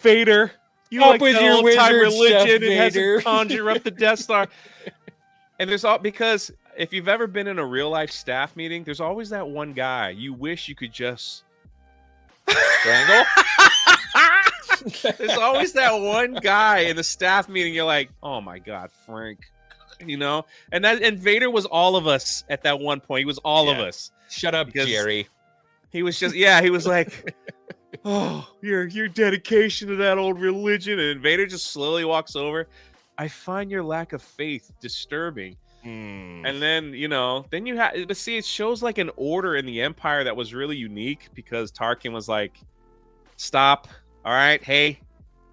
Vader, you Up like with the your old time wizard, Chef religion and has Vader. to conjure up the Death Star. And there's all, because if you've ever been in a real life staff meeting, there's always that one guy you wish you could just Strangle? There's always that one guy in the staff meeting. You're like, oh my God, Frank, and Vader was all of us at that one point. He was all of us. Shut up, Because Jerry. He was just, he was like, oh, your dedication to that old religion. And Vader just slowly walks over. I find your lack of faith disturbing. And then, then you have, but see, it shows like an order in the Empire that was really unique because Tarkin was like, stop. All right. Hey,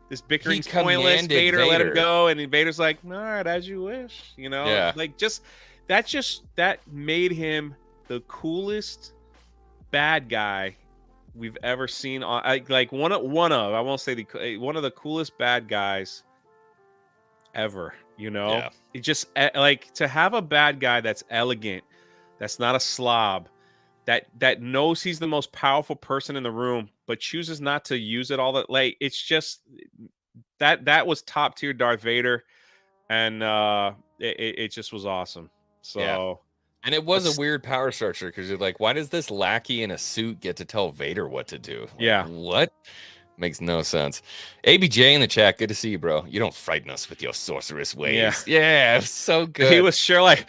this bickering's pointless. Vader, let him go. And Vader's like, all right, as you wish, Yeah. like that made him the coolest bad guy we've ever seen on one of I won't say one of the coolest bad guys ever. Yeah. It just like to have a bad guy that's elegant, that's not a slob, that knows he's the most powerful person in the room but chooses not to use it all that. Like, it's just that was top tier Darth Vader, and it just was awesome. So yeah. And it was a weird power structure because you're like, why does this lackey in a suit get to tell Vader what to do? Like, yeah. What? Makes no sense. ABJ in the chat, good to see you, bro. You don't frighten us with your sorceress ways. Yeah, so good. He was sure like,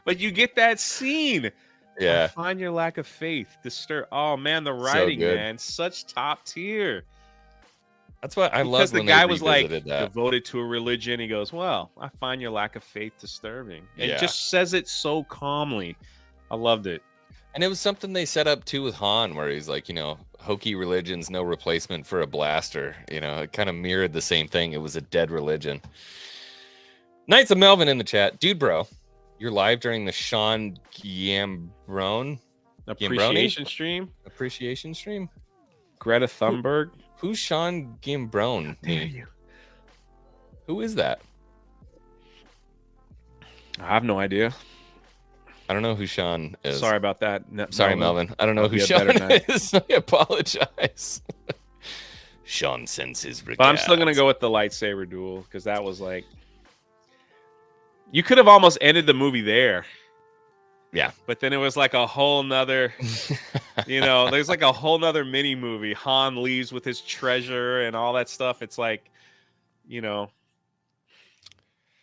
but you get that scene. Yeah. I find your lack of faith disturb. Oh man, the writing, man, such top tier. That's what I love. Because the when guy they was like that. devoted to a religion. He goes, well, I find your lack of faith disturbing. And Yeah. just says it so calmly. I loved it. And it was something they set up too with Han, where he's like, hokey religion's no replacement for a blaster. It kind of mirrored the same thing. It was a dead religion. Knights of Melvin in the chat. Dude, bro, you're live during the Sean Gambrone appreciation stream. Appreciation stream? Greta Thunberg. Who's Sean Gambrone? How dare you? Who is that? I have no idea. I don't know who Sean is. Sorry about that. Sorry, Melvin. I don't know who Sean is. I apologize. Sean sends his regards. But I'm still going to go with the lightsaber duel because that was like... You could have almost ended the movie there. Yeah. But then it was like a whole nother... there's like a whole nother mini movie. Han leaves with his treasure and all that stuff. It's like, And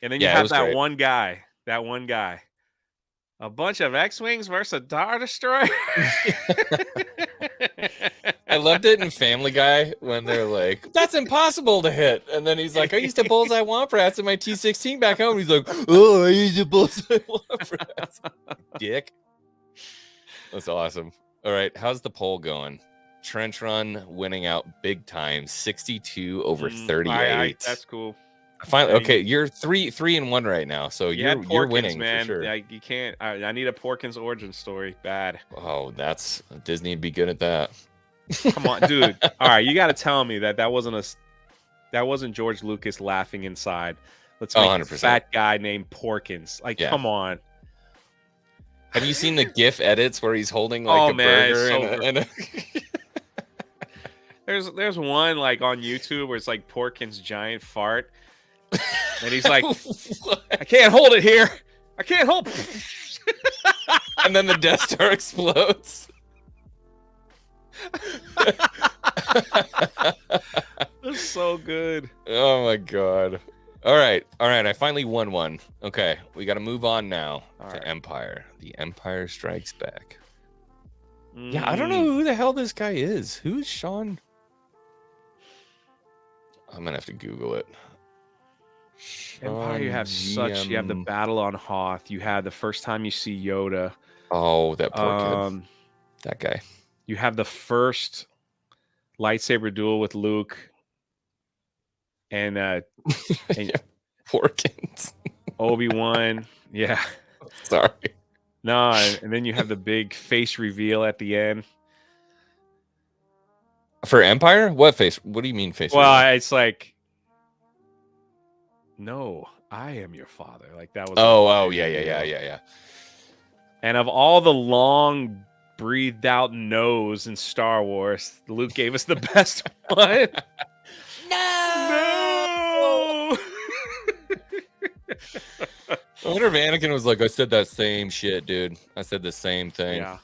then you have that one guy. A bunch of X-Wings versus a Star Destroyer. I loved it in Family Guy when they're like, that's impossible to hit. And then he's like, I used to bullseye womp rats in my T-16 back home. He's like, oh, I used to bullseye womp rats. Dick. That's awesome. All right. How's the poll going? Trench Run winning out big time. 62 over 38. That's cool. Finally, Yeah, okay, you're 3-1 right now, so You had you're Porkins, winning man. for sure. You can't. I need a Porkins origin story. Bad. Oh, that's Disney would be good at that. Come on, dude. All right, you got to tell me that wasn't George Lucas laughing inside. Let's make a 100%. fat guy named Porkins. Like, Yeah. come on. Have you seen the GIF edits where he's holding Oh, like a man, it's burger so and a There's one like on YouTube where it's like Porkins' giant fart, and he's like, "I can't hold it here. I can't hold." and then the Death Star explodes. That's so good. Oh my god. All right. I finally won one. Okay, we got to move on now to right. Empire. The Empire Strikes Back. Yeah, I don't know who the hell this guy is. Who's Sean? I'm gonna have to Google it. Empire, you have you have the battle on Hoth. You have the first time you see Yoda. Oh, that poor kid. That guy. You have the first lightsaber duel with Luke. And Porkins. Obi-Wan. Yeah. Sorry. No, and then you have the big face reveal at the end. For Empire? What face? What do you mean face? Well, reveal? it's like, no, I am your father. Like that was. Oh, yeah. And of all the long breathed out no's in Star Wars, Luke gave us the best one. No. I wonder if Anakin was like, I said that same shit, dude. I said the same thing. Yeah.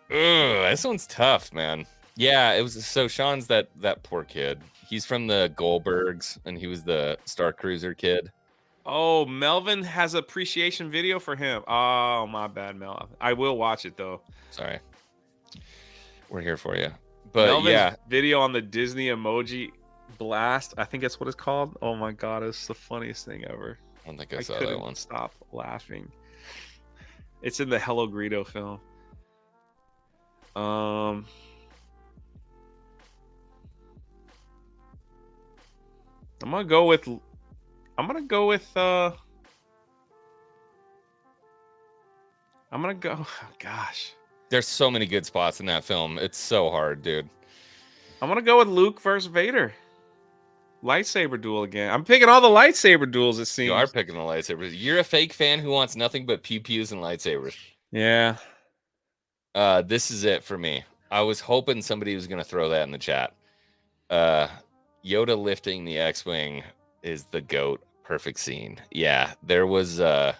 Ugh, this one's tough, man. Yeah, it was so Sean's that poor kid. He's from the Goldbergs, and he was the Star Cruiser kid. Oh, Melvin has appreciation video for him. Oh, my bad, Melvin. I will watch it though. Sorry, we're here for you. But Melvin's yeah, video on the Disney emoji blast. I think that's what it's called. Oh my god, it's the funniest thing ever. I don't think I saw couldn't that one. stop laughing. It's in the Hello Greedo film. I'm gonna go with oh, gosh. There's so many good spots in that film. It's so hard, dude. I'm gonna go with Luke versus Vader. Lightsaber duel again. I'm picking all the lightsaber duels, it seems. You are picking the lightsabers. You're a fake fan who wants nothing but pew pews and lightsabers. Yeah. This is it for me. I was hoping somebody was gonna throw that in the chat. Yoda lifting the X-wing is the GOAT. Perfect scene. Yeah, there was a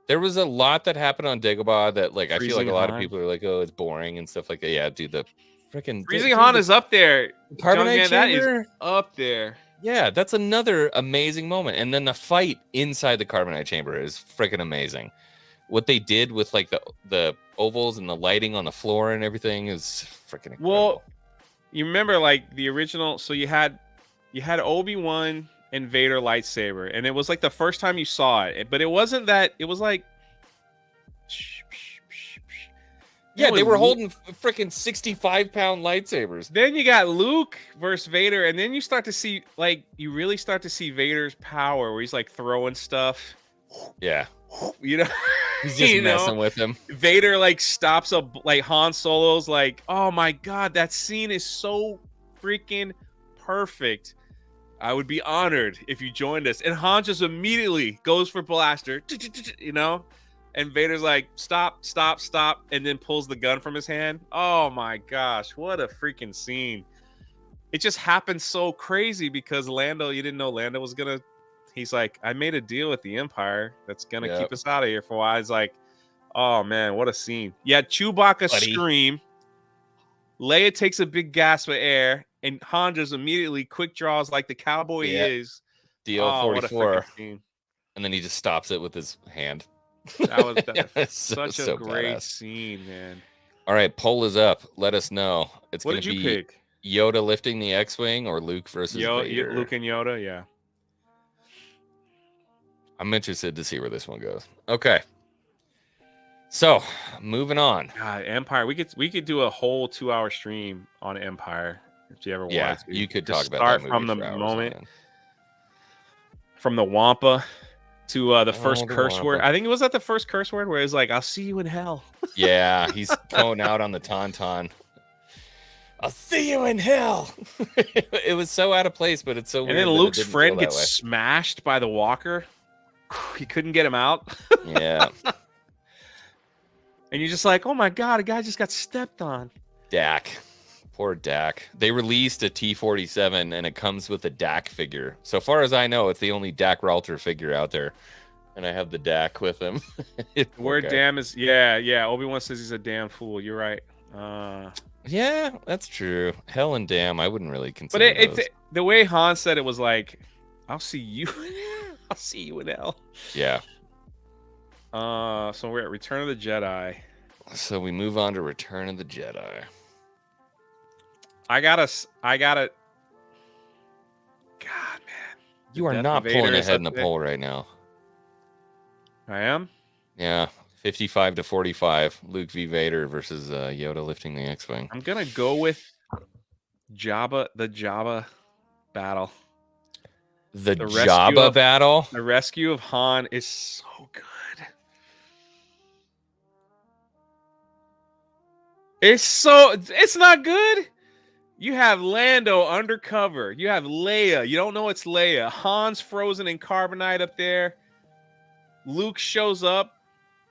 lot that happened on Dagobah that like I feel like a lot of people are like, oh, it's boring and stuff like that. Yeah, dude, the freaking Freezing Han is up there. Carbonite chamber, that is up there. Yeah, that's another amazing moment. And then the fight inside the Carbonite chamber is freaking amazing. What they did with like the ovals and the lighting on the floor and everything is freaking incredible. Well, you remember like the original, so you had Obi-Wan and Vader lightsaber, and it was like the first time you saw it, but it wasn't that, it was like yeah, they were holding freaking 65-pound lightsabers. Then you got Luke versus Vader, and then you start to see, like, you really start to see Vader's power, where he's like throwing stuff. Yeah, you know, he's just messing with him. Vader like stops up, like Han Solo's like, oh my god, that scene is so freaking perfect. I would be honored if you joined us. And Han just immediately goes for blaster, you know. And Vader's like, stop, and then pulls the gun from his hand. Oh my gosh, what a freaking scene. It just happened so crazy because Lando, you didn't know Lando was gonna, he's like, I made a deal with the Empire that's gonna keep us out of here for a while. He's like, oh man, what a scene. Yeah, Chewbacca scream. Leia takes a big gasp of air, and Han just immediately quick draws like the cowboy he is. DL-44. And then he just stops it with his hand. That was such a great scene, man. All right, poll is up. Let us know. It's what going to did you be pick? Yoda lifting the X-wing or Luke versus Vader. Luke and Yoda, yeah. I'm interested to see where this one goes. Okay. So, moving on. God, Empire. We could do a whole 2-hour stream on Empire. If you ever Yeah, wanted to. you could Just talk about that start movie from the for hours on moment, end. from the Wampa to the first the curse word. Wampa. I think it was at the first curse word where it's like, "I'll see you in hell." Yeah, he's going out on the tauntaun. I'll see you in hell. It was so out of place, but it's so And weird. then that Luke's it didn't friend feel that gets way. smashed by the walker. He couldn't get him out. Yeah, And you're just like, oh my God, a guy just got stepped on. Dak. Poor Dak. They released a T-47, and it comes with a Dak figure. So far as I know, it's the only Dak Ralter figure out there. And I have the Dak with him. The word damn is, yeah. Obi-Wan says he's a damn fool. You're right. Yeah, that's true. Hell and damn, I wouldn't really But consider those. the way Han said it was like, I'll see you. I'll see you in hell. Yeah. So we're at Return of the Jedi. So we move on to Return of the Jedi. I gotta. God, man. You are Death not of Vader pulling is ahead in up the there. poll right now. I am. Yeah, 55 to 45. Luke v. Vader versus Yoda lifting the X-wing. I'm gonna go with Jabba. The Jabba battle. The rescue Jabba of- battle. The rescue of Han is so good. It's not good. You have Lando undercover. You have Leia. You don't know it's Leia. Han's frozen in carbonite up there. Luke shows up.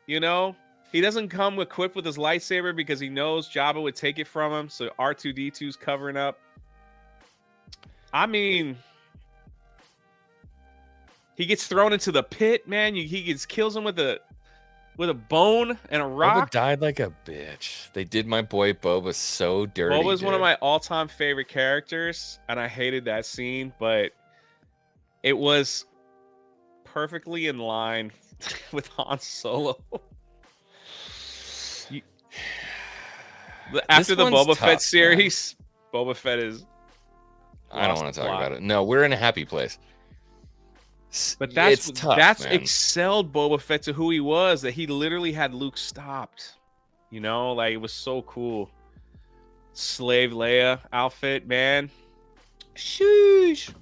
You know, he doesn't come equipped with his lightsaber because he knows Jabba would take it from him. So R2-D2's covering up. I mean, he gets thrown into the pit, man. Kills him with a bone and a rock. Boba died like a bitch. They did my boy Boba so dirty. Boba's one of dude. my all-time favorite characters, and I hated that scene, but it was perfectly in line with Han Solo. After the one's Boba Fett tough, series, Boba Fett is. I don't lost want to the talk plot. about it. No, we're in a happy place. But It's tough, that's man. excelled Boba Fett to who he was. That he literally had Luke stopped. You know, like it was so cool. Slave Leia outfit, man. Sheesh.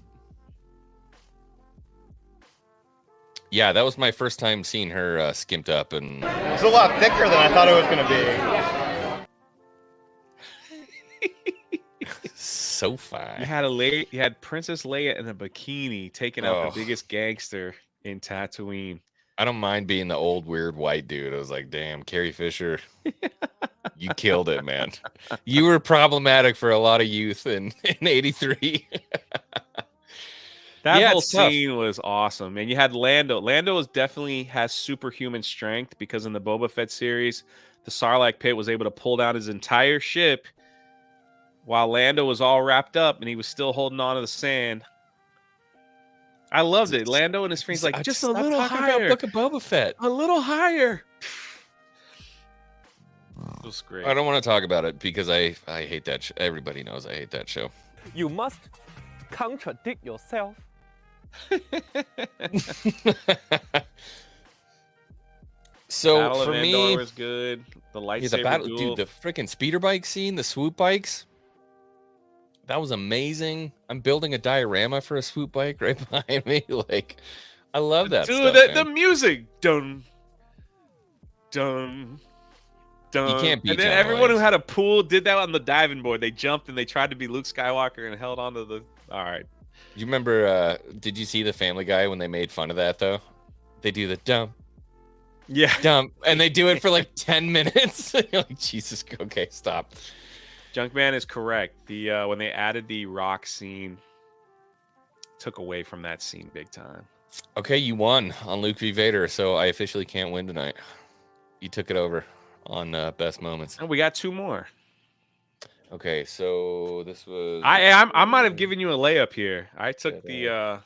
Yeah, that was my first time seeing her skimped up, and It's a lot thicker than I thought it was going to be. so fine. You had Princess Leia in a bikini taking out the biggest gangster in Tatooine. I don't mind being the old weird white dude. I was like, damn, Carrie Fisher, you killed it, man. You were problematic for a lot of youth in '83. That Yeah, whole it's tough. scene was awesome. And you had Lando. Lando definitely has superhuman strength because in the Boba Fett series, the Sarlacc pit was able to pull down his entire ship while Lando was all wrapped up and he was still holding on to the sand. I loved it. Lando and his friends like, just a Stop little talking higher. about Book of Boba Fett. A little higher. It was great. I don't want to talk about it because I hate that. Everybody knows I hate that show. You must contradict yourself. So Battle for of me, Endor was good. The lightsaber the battle, duel. dude, the freaking speeder bike scene, the swoop bikes, that was amazing. I'm building a diorama for a swoop bike right behind me. Like, I love that Dude, stuff, the man. music. Dun, dun, dun. You can't beat And then John everyone who Williams. had a pool did that on the diving board. They jumped and they tried to be Luke Skywalker and held onto the. All right. You remember? Did you see the Family Guy when they made fun of that though? They do the dump, Yeah. dump, and they do it for like 10 minutes. You're like, Jesus, okay, stop. Junkman is correct. The when they added the rock scene, took away from that scene big time. Okay, you won on Luke v. Vader, so I officially can't win tonight. You took it over on best moments. And we got two more. Okay, so this was I might have given you a layup here. I took the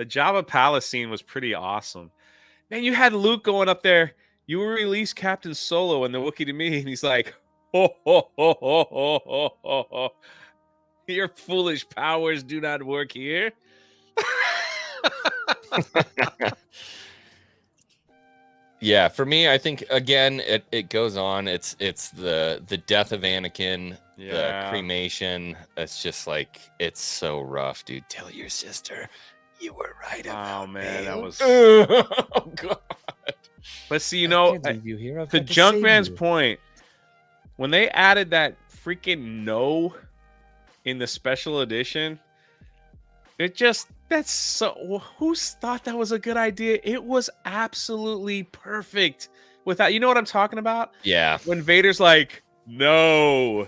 Jabba Palace scene was pretty awesome. Man, you had Luke going up there. You will release Captain Solo and the Wookiee to me, and he's like, ho, ho, ho, ho, ho, ho, ho, ho. Your foolish powers do not work here. Yeah, for me, I think again it goes on. It's the death of Anakin. the cremation. It's just like, it's so rough, dude. Tell your sister you were right about man, me. that was. Oh God. But see, you I know, can't leave you here. I've to had to save Junkman's you. point, when they added that freaking no in the special edition, that's so. Who thought that was a good idea? It was absolutely perfect. Without, you know what I'm talking about? Yeah. When Vader's like, no,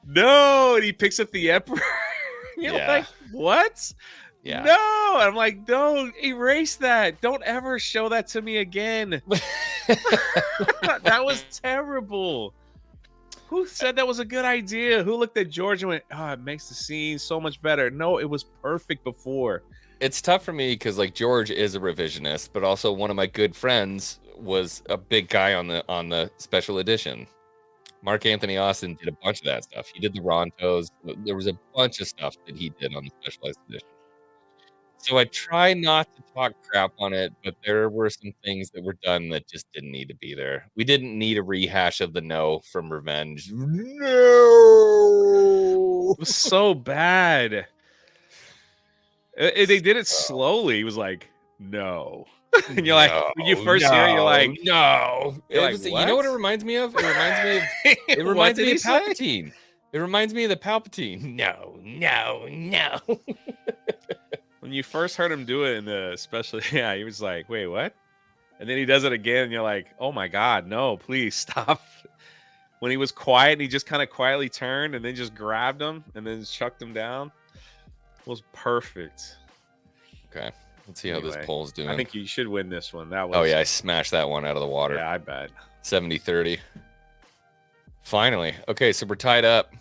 and he picks up the Emperor. You're Yeah. like, what? Yeah. No, I'm like, don't erase that. Don't ever show that to me again. That was terrible. Who said that was a good idea? Who looked at George and went, "Oh, it makes the scene so much better"? No, it was perfect before. It's tough for me because like George is a revisionist, but also one of my good friends was a big guy on the special edition. Mark Anthony Austin did a bunch of that stuff. He did the Rontos. There was a bunch of stuff that he did on the specialized edition. So I try not to talk crap on it, but there were some things that were done that just didn't need to be there. We didn't need a rehash of the no from Revenge. No, It was so bad. They did it slowly. He was like, no. And you're like, when you first hear it, you're like, no. You're like, You know what it what? reminds me of? It reminds me of What reminds did me he of say? Palpatine. It reminds me of the Palpatine. No. When you first heard him do it in the special, yeah, he was like, wait, what? And then he does it again, and you're like, oh my God, no, please stop. When he was quiet, and he just kind of quietly turned and then just grabbed him and then chucked him down. It was perfect. Okay. Let's see how Anyway, this poll's doing. I think you should win this one. That was. Oh yeah, I smashed that one out of the water. Yeah, I bet. 70-30. Finally. Okay, so we're tied up.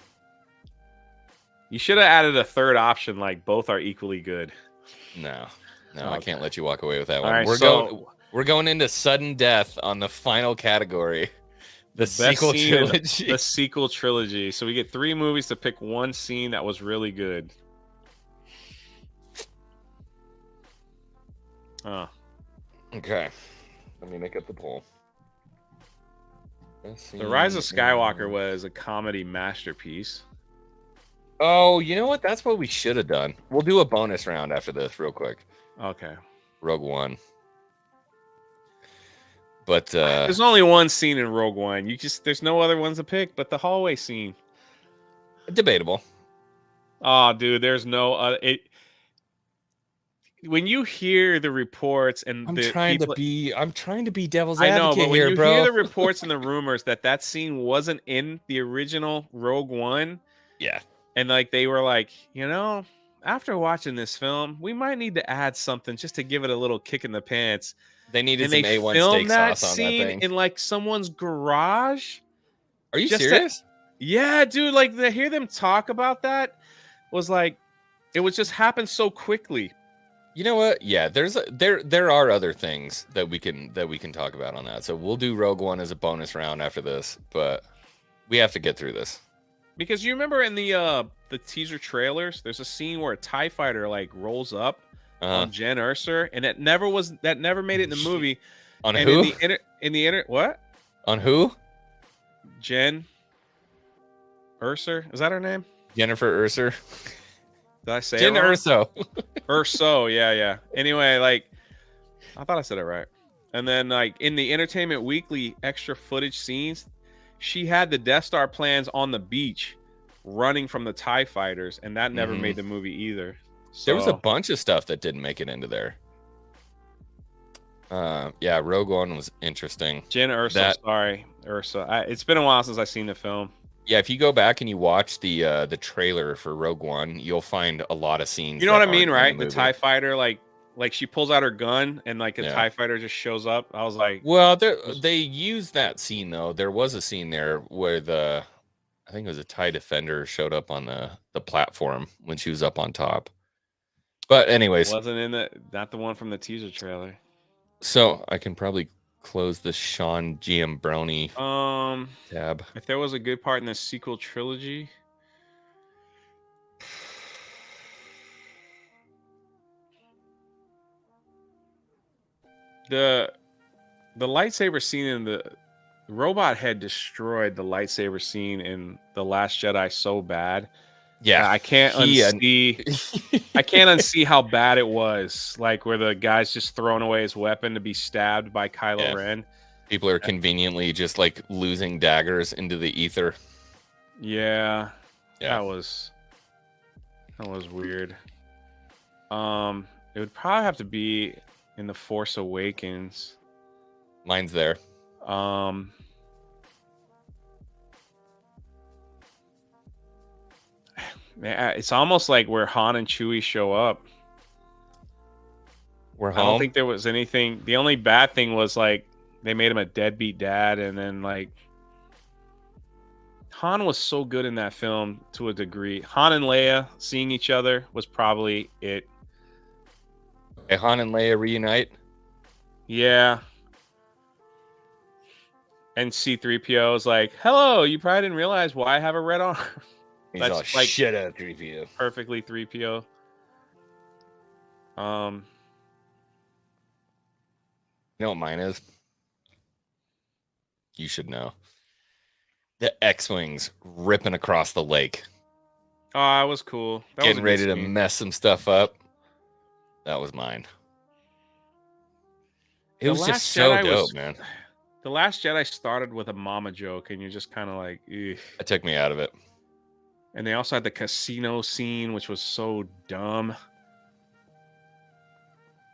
You should have added a third option, like both are equally good. No, Okay. I can't let you walk away with that All one. right, We're going into sudden death on the final category. The best sequel scene in trilogy. the sequel trilogy. So we get 3 movies to pick one scene that was really good. Oh. Okay. Let me make up the poll. The Rise of Skywalker was a comedy masterpiece. Oh, you know what? That's what we should have done. We'll do a bonus round after this real quick. Okay. Rogue One. But there's only one scene in Rogue One. There's no other ones to pick but the hallway scene. Debatable. Oh, dude, there's no when you hear the reports and I'm trying to be devil's I advocate know, but when here, you bro. hear the reports and the rumors that scene wasn't in the original Rogue One, yeah, and like they were like, after watching this film, we might need to add something just to give it a little kick in the pants. They needed and some A1 filmed steak that sauce on scene that thing. in like someone's garage. Are you Just serious? Yeah, dude. Like to hear them talk about that was like, it was just happened so quickly. You know what? Yeah, there are other things that we can talk about on that. So we'll do Rogue One as a bonus round after this, but we have to get through this. Because you remember in the teaser trailers, there's a scene where a TIE fighter like rolls up on Jen Erso, and that never made it in the movie. On and who? What? On who? Jen Erso. Is that her name? Jennifer Erso. Did I say Jen it wrong? Erso. Erso, yeah. Anyway, like, I thought I said it right. And then, like, in the Entertainment Weekly extra footage scenes, she had the Death Star plans on the beach running from the TIE fighters, and that never made the movie either. So, there was a bunch of stuff that didn't make it into there. Yeah, Rogue One was interesting. Jen Erso, sorry. Erso. It's been a while since I've seen the film. Yeah, if you go back and you watch the trailer for Rogue One, you'll find a lot of scenes. You know what I mean, right? The TIE fighter, like she pulls out her gun and like a TIE fighter just shows up. I was like, well, they used that scene though. There was a scene there where I think it was a TIE Defender showed up on the platform when she was up on top. But anyways, wasn't not the one from the teaser trailer. So I can probably close the Sean Giambroni tab. If there was a good part in the sequel trilogy, the lightsaber scene in Robot Head destroyed the lightsaber scene in The Last Jedi so bad. Yeah, I can't unsee. I can't unsee how bad it was. Like where the guy's just throwing away his weapon to be stabbed by Kylo Ren. People are conveniently just like losing daggers into the ether. Yeah. That was weird. It would probably have to be in The Force Awakens. Mine's there. It's almost like where Han and Chewie show up. We're home. I don't think there was anything. The only bad thing was like they made him a deadbeat dad, and then like Han was so good in that film to a degree. Han and Leia seeing each other was probably it. Okay, Han and Leia reunite. Yeah. And C-3PO is like, "Hello, you probably didn't realize why I have a red arm." He's That's all like shit out of 3PO. Perfectly 3PO. You know what mine is? You should know. The X-Wings ripping across the lake. Oh, that was cool. That Getting was ready to mess some stuff up. That was mine. It was just so dope, man. The Last Jedi started with a mama joke, and you're just kind of like, ugh. That took me out of it. And they also had the casino scene, which was so dumb.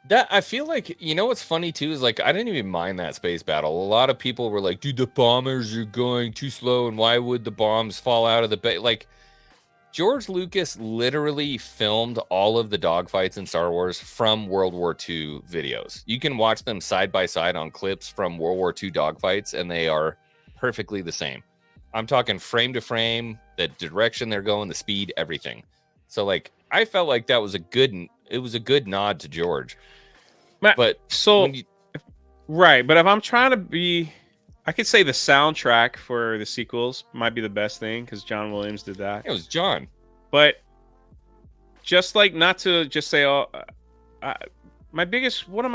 That I feel like, you know what's funny too is like I didn't even mind that space battle. A lot of people were like, dude, the bombers are going too slow, and why would the bombs fall out of the base? Like George Lucas literally filmed all of the dogfights in Star Wars from World War II videos. You can watch them side by side on clips from World War II dogfights, and they are perfectly the same. I'm talking frame to frame, the direction they're going, the speed, everything. So like I felt like that was a good nod to George. But so right, but if I'm trying to be, I could say the soundtrack for the sequels might be the best thing because John Williams did that. It was John. But just like not to just say, one of my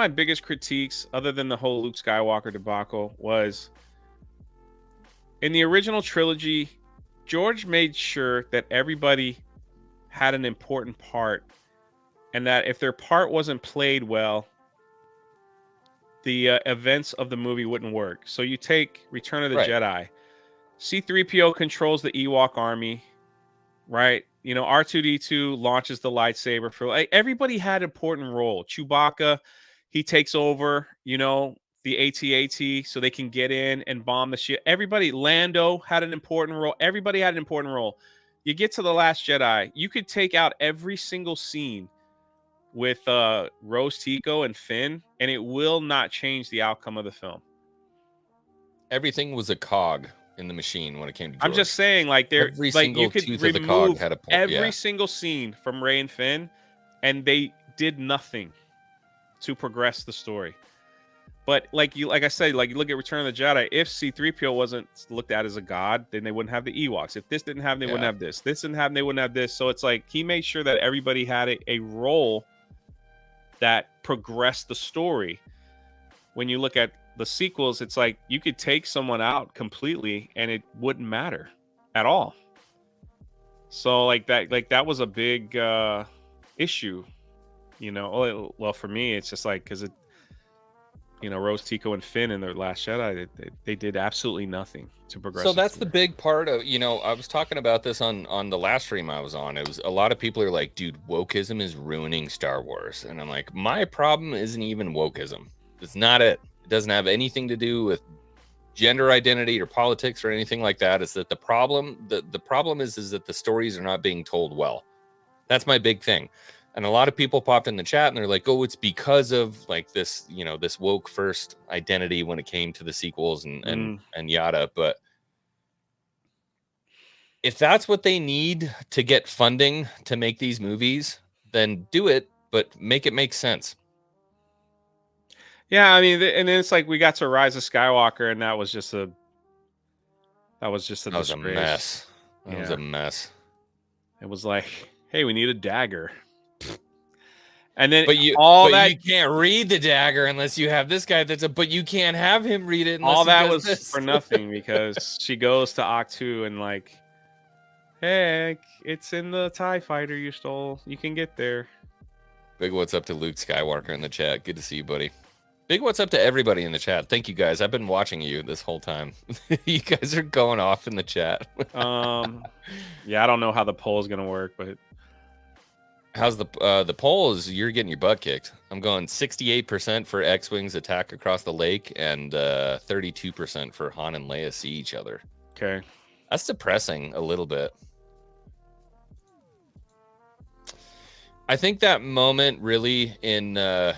biggest critiques, other than the whole Luke Skywalker debacle, was in the original trilogy, George made sure that everybody had an important part, and that if their part wasn't played well, the events of the movie wouldn't work. So you take Return of the Jedi. C-3PO controls the Ewok army, right? You know, R2-D2 launches the lightsaber. For like, everybody had an important role. Chewbacca, he takes over, you know, the AT-AT so they can get in and bomb the ship. Everybody, Lando had an important role. Everybody had an important role. You get to The Last Jedi, you could take out every single scene with Rose Tico and Finn, and it will not change the outcome of the film. Everything was a cog in the machine when it came to George. I'm just saying, like, every single you could tooth of the cog had a point. Every single scene from Rey and Finn, and they did nothing to progress the story. But like I said, like you look at Return of the Jedi, if C-3PO wasn't looked at as a god, then they wouldn't have the Ewoks. If this didn't happen, they wouldn't have this. This didn't happen, they wouldn't have this. So it's like he made sure that everybody had a role that progressed the story. When you look at the sequels, it's like you could take someone out completely and it wouldn't matter at all. So like that was a big issue, you know. Well, for me, it's just like because it, you know, Rose Tico and Finn in their Last Jedi, they did absolutely nothing to progress. So that's the big part of, you know, I was talking about this on the last stream I was on. It was a lot of people are like, dude, wokeism is ruining Star Wars. And I'm like, my problem isn't even wokeism. It's not it. It doesn't have anything to do with gender identity or politics or anything like that. It's that the problem is that the stories are not being told well. That's my big thing. And a lot of people popped in the chat and they're like, oh, it's because of like this, you know, this woke first identity when it came to the sequels and yada. But if that's what they need to get funding to make these movies, then do it, but make it make sense. Yeah, I mean, and then it's like we got to Rise of Skywalker, and that was just a disgrace. That was a mess. It was a mess. It was like, hey, we need a dagger. And then But you all but that you can't read the dagger unless you have this guy but you can't have him read it unless all he that does was this. for nothing because she goes to Octu and like, hey, it's in the TIE fighter you stole. You can get there. Big what's up to Luke Skywalker in the chat. Good to see you, buddy. Big what's up to everybody in the chat. Thank you guys. I've been watching you this whole time. You guys are going off in the chat. Yeah, I don't know how the poll is gonna work, but How's the poll is you're getting your butt kicked. I'm going 68% for X-Wings attack across the lake and 32% for Han and Leia see each other. okay. That's depressing a little bit. I think that moment really in Is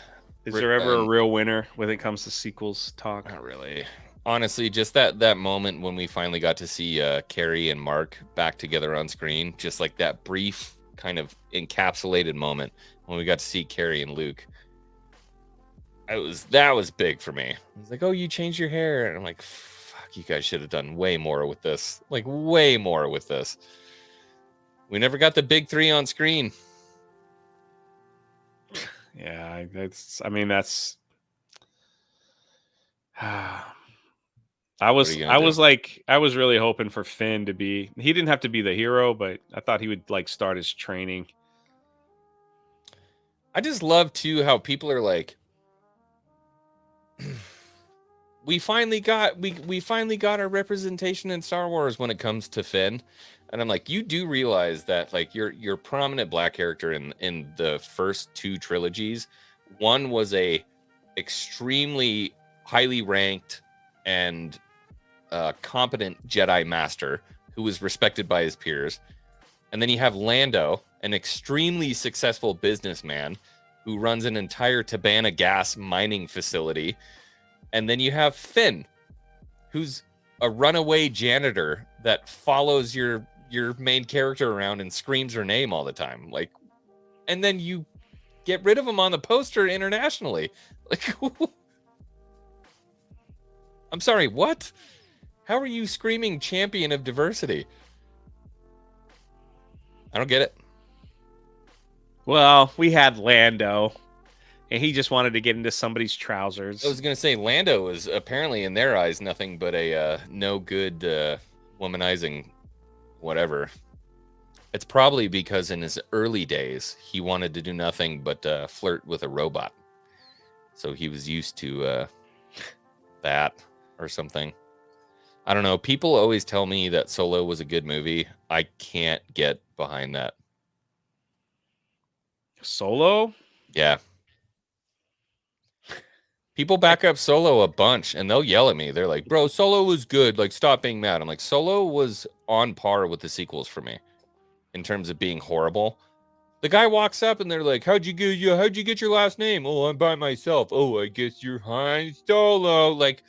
there ever a real winner when it comes to sequels talk? not really. Honestly, just that moment when we finally got to see Carrie and Mark back together on screen, just like that brief kind of encapsulated moment when we got to see Carrie and Luke. That was big for me. I was like, oh, you changed your hair. And I'm like, fuck, you guys should have done way more with this. Like, way more with this. We never got the big three on screen. Yeah, that's. I was really hoping for Finn to be. He didn't have to be the hero, but I thought he would like start his training. I just love too how people are like, we finally got our representation in Star Wars when it comes to Finn. And I'm like, you do realize that like your prominent black character in the first two trilogies, one was a extremely highly ranked and competent Jedi master who was respected by his peers. And then you have Lando, an extremely successful businessman who runs an entire Tabana gas mining facility. And then you have Finn, who's a runaway janitor that follows your main character around and screams her name all the time. Like, and then you get rid of him on the poster internationally. Like, I'm sorry, what? How are you screaming champion of diversity? I don't get it. Well, we had Lando, and he just wanted to get into somebody's trousers. I was going to say Lando was apparently in their eyes nothing but a no good womanizing whatever. It's probably because in his early days, he wanted to do nothing but flirt with a robot. So he was used to that or something. I don't know. People always tell me that Solo was a good movie. I can't get behind that. Solo? Yeah. People back up Solo a bunch and they'll yell at me. They're like, bro, Solo was good. Like, stop being mad. I'm like, Solo was on par with the sequels for me in terms of being horrible. The guy walks up and they're like, how'd you get your last name? Oh, I'm by myself. Oh, I guess you're Han Solo. Like,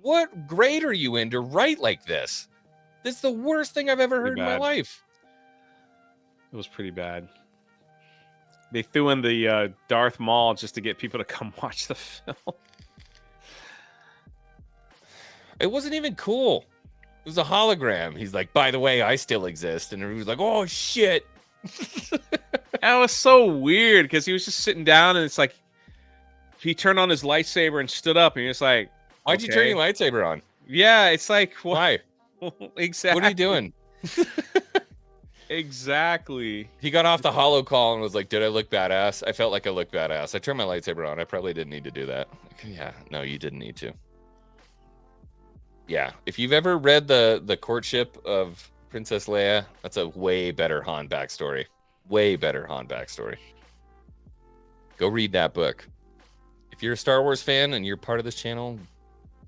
what grade are you in to write like this? This is the worst thing I've ever heard in my life. It was pretty bad. They threw in the Darth Maul just to get people to come watch the film. It wasn't even cool. It was a hologram. He's like, by the way, I still exist. And everybody's like, oh, shit. That was so weird because he was just sitting down and it's like he turned on his lightsaber and stood up and you're just like, why'd you turn your lightsaber on? Yeah, it's like, why? Exactly. What are you doing? Exactly. He got off the holo call and was like, did I look badass? I felt like I looked badass. I turned my lightsaber on. I probably didn't need to do that. Yeah, no, you didn't need to. Yeah, if you've ever read the courtship of Princess Leia, that's a way better Han backstory. Way better Han backstory. Go read that book. If you're a Star Wars fan and you're part of this channel,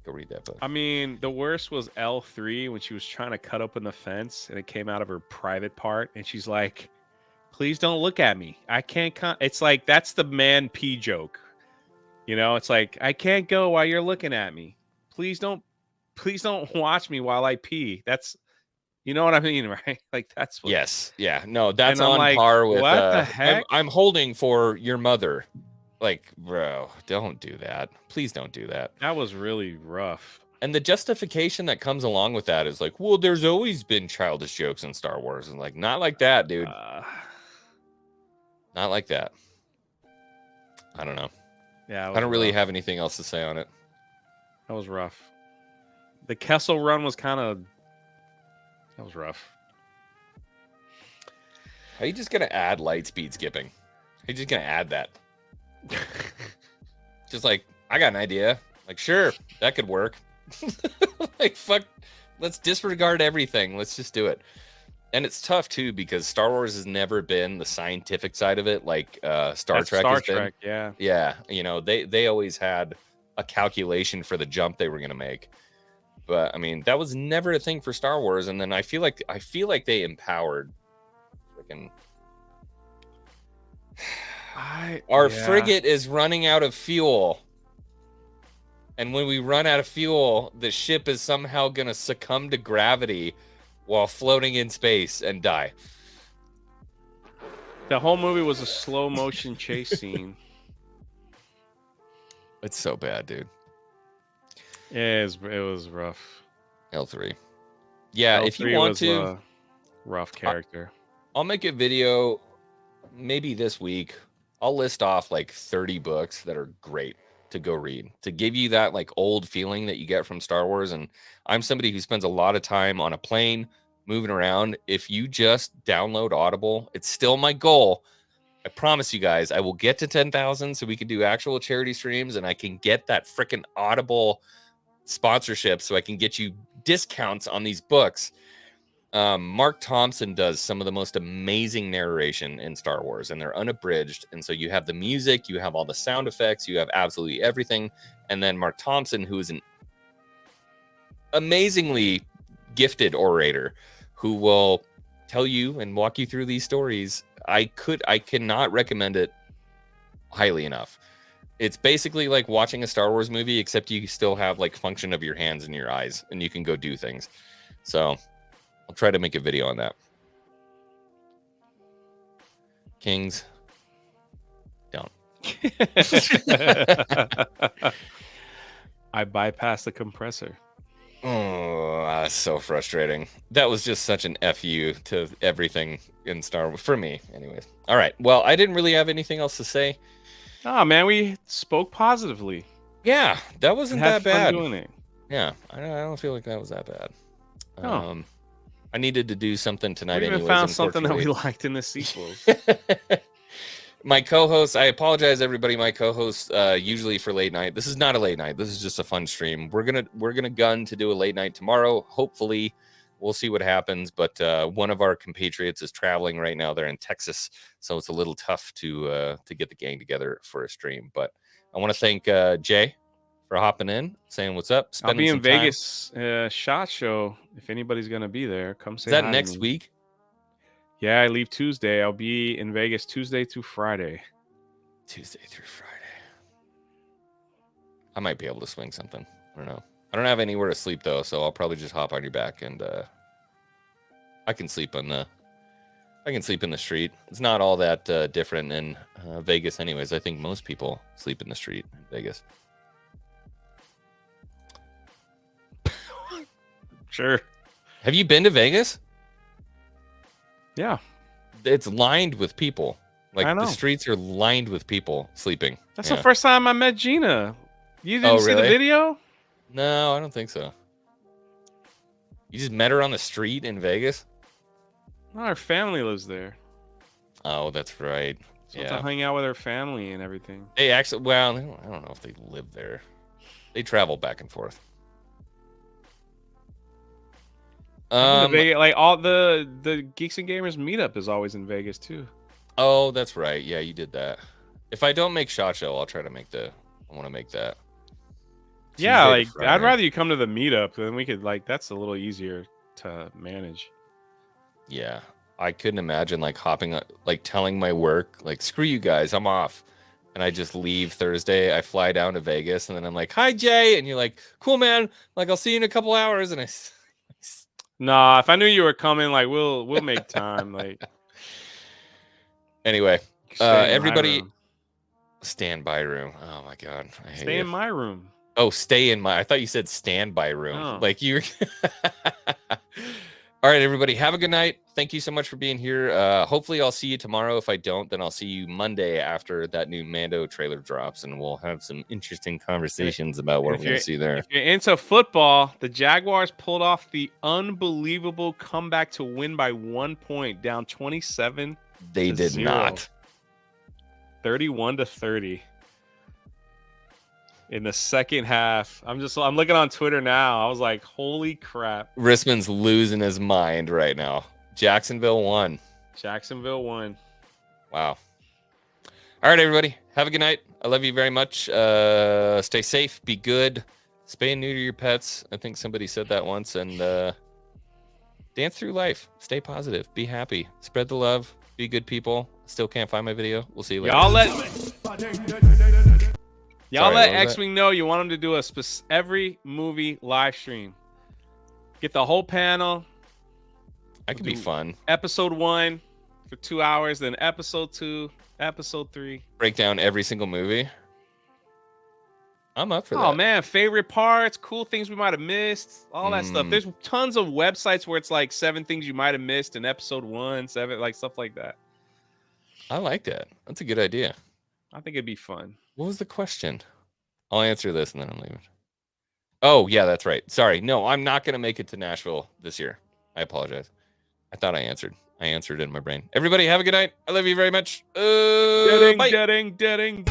go read that book. I mean, the worst was L3 when she was trying to cut open the fence and it came out of her private part. And she's like, please don't look at me. I can't. It's like, that's the man pee joke. You know, it's like, I can't go while you're looking at me. Please don't watch me while I pee. That's, you know what I mean, right? Like, that's what. Yes. Yeah. No, that's on like, par with, what the heck? I'm holding for your mother. Like, bro, don't do that. Please don't do that. That was really rough. And the justification that comes along with that is like, well, there's always been childish jokes in Star Wars. And like, not like that, dude. Not like that. I don't know. Yeah, I don't really have anything else to say on it. That was rough. The Kessel run was that was rough. How are you just gonna add light speed skipping? How you just gonna add that? Just like, I got an idea. Like, sure, that could work. Like, fuck, let's disregard everything. Let's just do it. And it's tough too because Star Wars has never been the scientific side of it, like Star Trek has been. Yeah. You know, they always had a calculation for the jump they were gonna make. But I mean, that was never a thing for Star Wars. And then I feel like they empowered freaking. Our frigate is running out of fuel. And when we run out of fuel, the ship is somehow going to succumb to gravity while floating in space and die. The whole movie was a slow motion chase scene. It's so bad, dude. It was rough. L3. Yeah, L3 if you want to. A rough character. I'll make a video maybe this week. I'll list off like 30 books that are great to go read to give you that like old feeling that you get from Star Wars. And I'm somebody who spends a lot of time on a plane moving around. If you just download Audible, it's still my goal. I promise you guys, I will get to 10,000 so we can do actual charity streams and I can get that freaking Audible sponsorship so I can get you discounts on these books. Mark Thompson does some of the most amazing narration in Star Wars, and they're unabridged. And so you have the music, you have all the sound effects, you have absolutely everything. And then Mark Thompson, who is an amazingly gifted orator, who will tell you and walk you through these stories. I cannot recommend it highly enough. It's basically like watching a Star Wars movie, except you still have like function of your hands and your eyes, and you can go do things. So I'll try to make a video on that. Kings, don't. I bypassed the compressor. Oh, that's so frustrating. That was just such an FU to everything in Star Wars, for me, anyways. All right. Well, I didn't really have anything else to say. Oh, man, we spoke positively. Yeah, that wasn't that bad. Doing it. Yeah, I don't feel like that was that bad. Oh. I needed to do something tonight. We even found something that we liked in the sequels. My co-host, I apologize, everybody. My co-host, usually for late night. This is not a late night. This is just a fun stream. We're gonna gun to do a late night tomorrow. Hopefully, we'll see what happens. But one of our compatriots is traveling right now. They're in Texas, so it's a little tough to get the gang together for a stream. But I want to thank Jay for hopping in, saying what's up. I'll be in Vegas SHOT Show. If anybody's gonna be there, come say hi. Is that next week? Yeah, I leave Tuesday. I'll be in Vegas Tuesday through Friday. Tuesday through Friday. I might be able to swing something. I don't know. I don't have anywhere to sleep though, so I'll probably just hop on your back and I can sleep in the street. It's not all that different in Vegas, anyways. I think most people sleep in the street in Vegas. Sure. Have you been to Vegas? Yeah. It's lined with people. Like I know. The streets are lined with people sleeping. That's the first time I met Gina. You didn't see really? the video? No, I don't think so. You just met her on the street in Vegas? No, her family lives there. Oh, that's right. So to hang out with her family and everything. They actually, well, I don't know if they live there. They travel back and forth. Vegas, like all the Geeks and Gamers meetup is always in Vegas too. Oh, that's right. Yeah, you did that. If I don't make SHOT Show, I'll try to make I want to make that. Yeah, like I'd rather you come to the meetup, then we could that's a little easier to manage. Yeah, I couldn't imagine hopping telling my work screw you guys, I'm off, and I just leave Thursday. I fly down to Vegas, and then I'm like, hi Jay, and you're like, cool man, I'll see you in a couple hours, and I. Nah, if I knew you were coming, we'll make time. Anyway, everybody, standby room. Oh my god, I hate stay in my room. Oh, stay in my. I thought you said standby room. Oh. Like you. All right, everybody, have a good night. Thank you so much for being here. Hopefully, I'll see you tomorrow. If I don't, then I'll see you Monday after that new Mando trailer drops, and we'll have some interesting conversations about what we're going to see there. If you're into football, the Jaguars pulled off the unbelievable comeback to win by 1 point, down 27. They did not. 31-30 in the second half. I'm looking on Twitter now. I was like, holy crap. Risman's losing his mind right now. Jacksonville won. Jacksonville won. Wow. All right, everybody. Have a good night. I love you very much. Stay safe. Be good. Spay and neuter your pets. I think somebody said that once. And dance through life. Stay positive. Be happy. Spread the love. Be good people. Still can't find my video. We'll see you later. Y'all let X-Wing know you want him to do every movie live stream. Get the whole panel. That could be fun. Episode 1 for 2 hours, then episode 2, episode 3. Break down every single movie. I'm up for that. Oh man, favorite parts, cool things we might have missed, all that stuff. There's tons of websites where it's like 7 things you might have missed in episode 1, 7, like stuff like that. I like that. That's a good idea. I think it'd be fun. What was the question? I'll answer this and then I'm leaving. Oh, yeah, that's right. Sorry. No, I'm not going to make it to Nashville this year. I apologize. I thought I answered. I answered in my brain. Everybody, have a good night. I love you very much. Bye. Deading.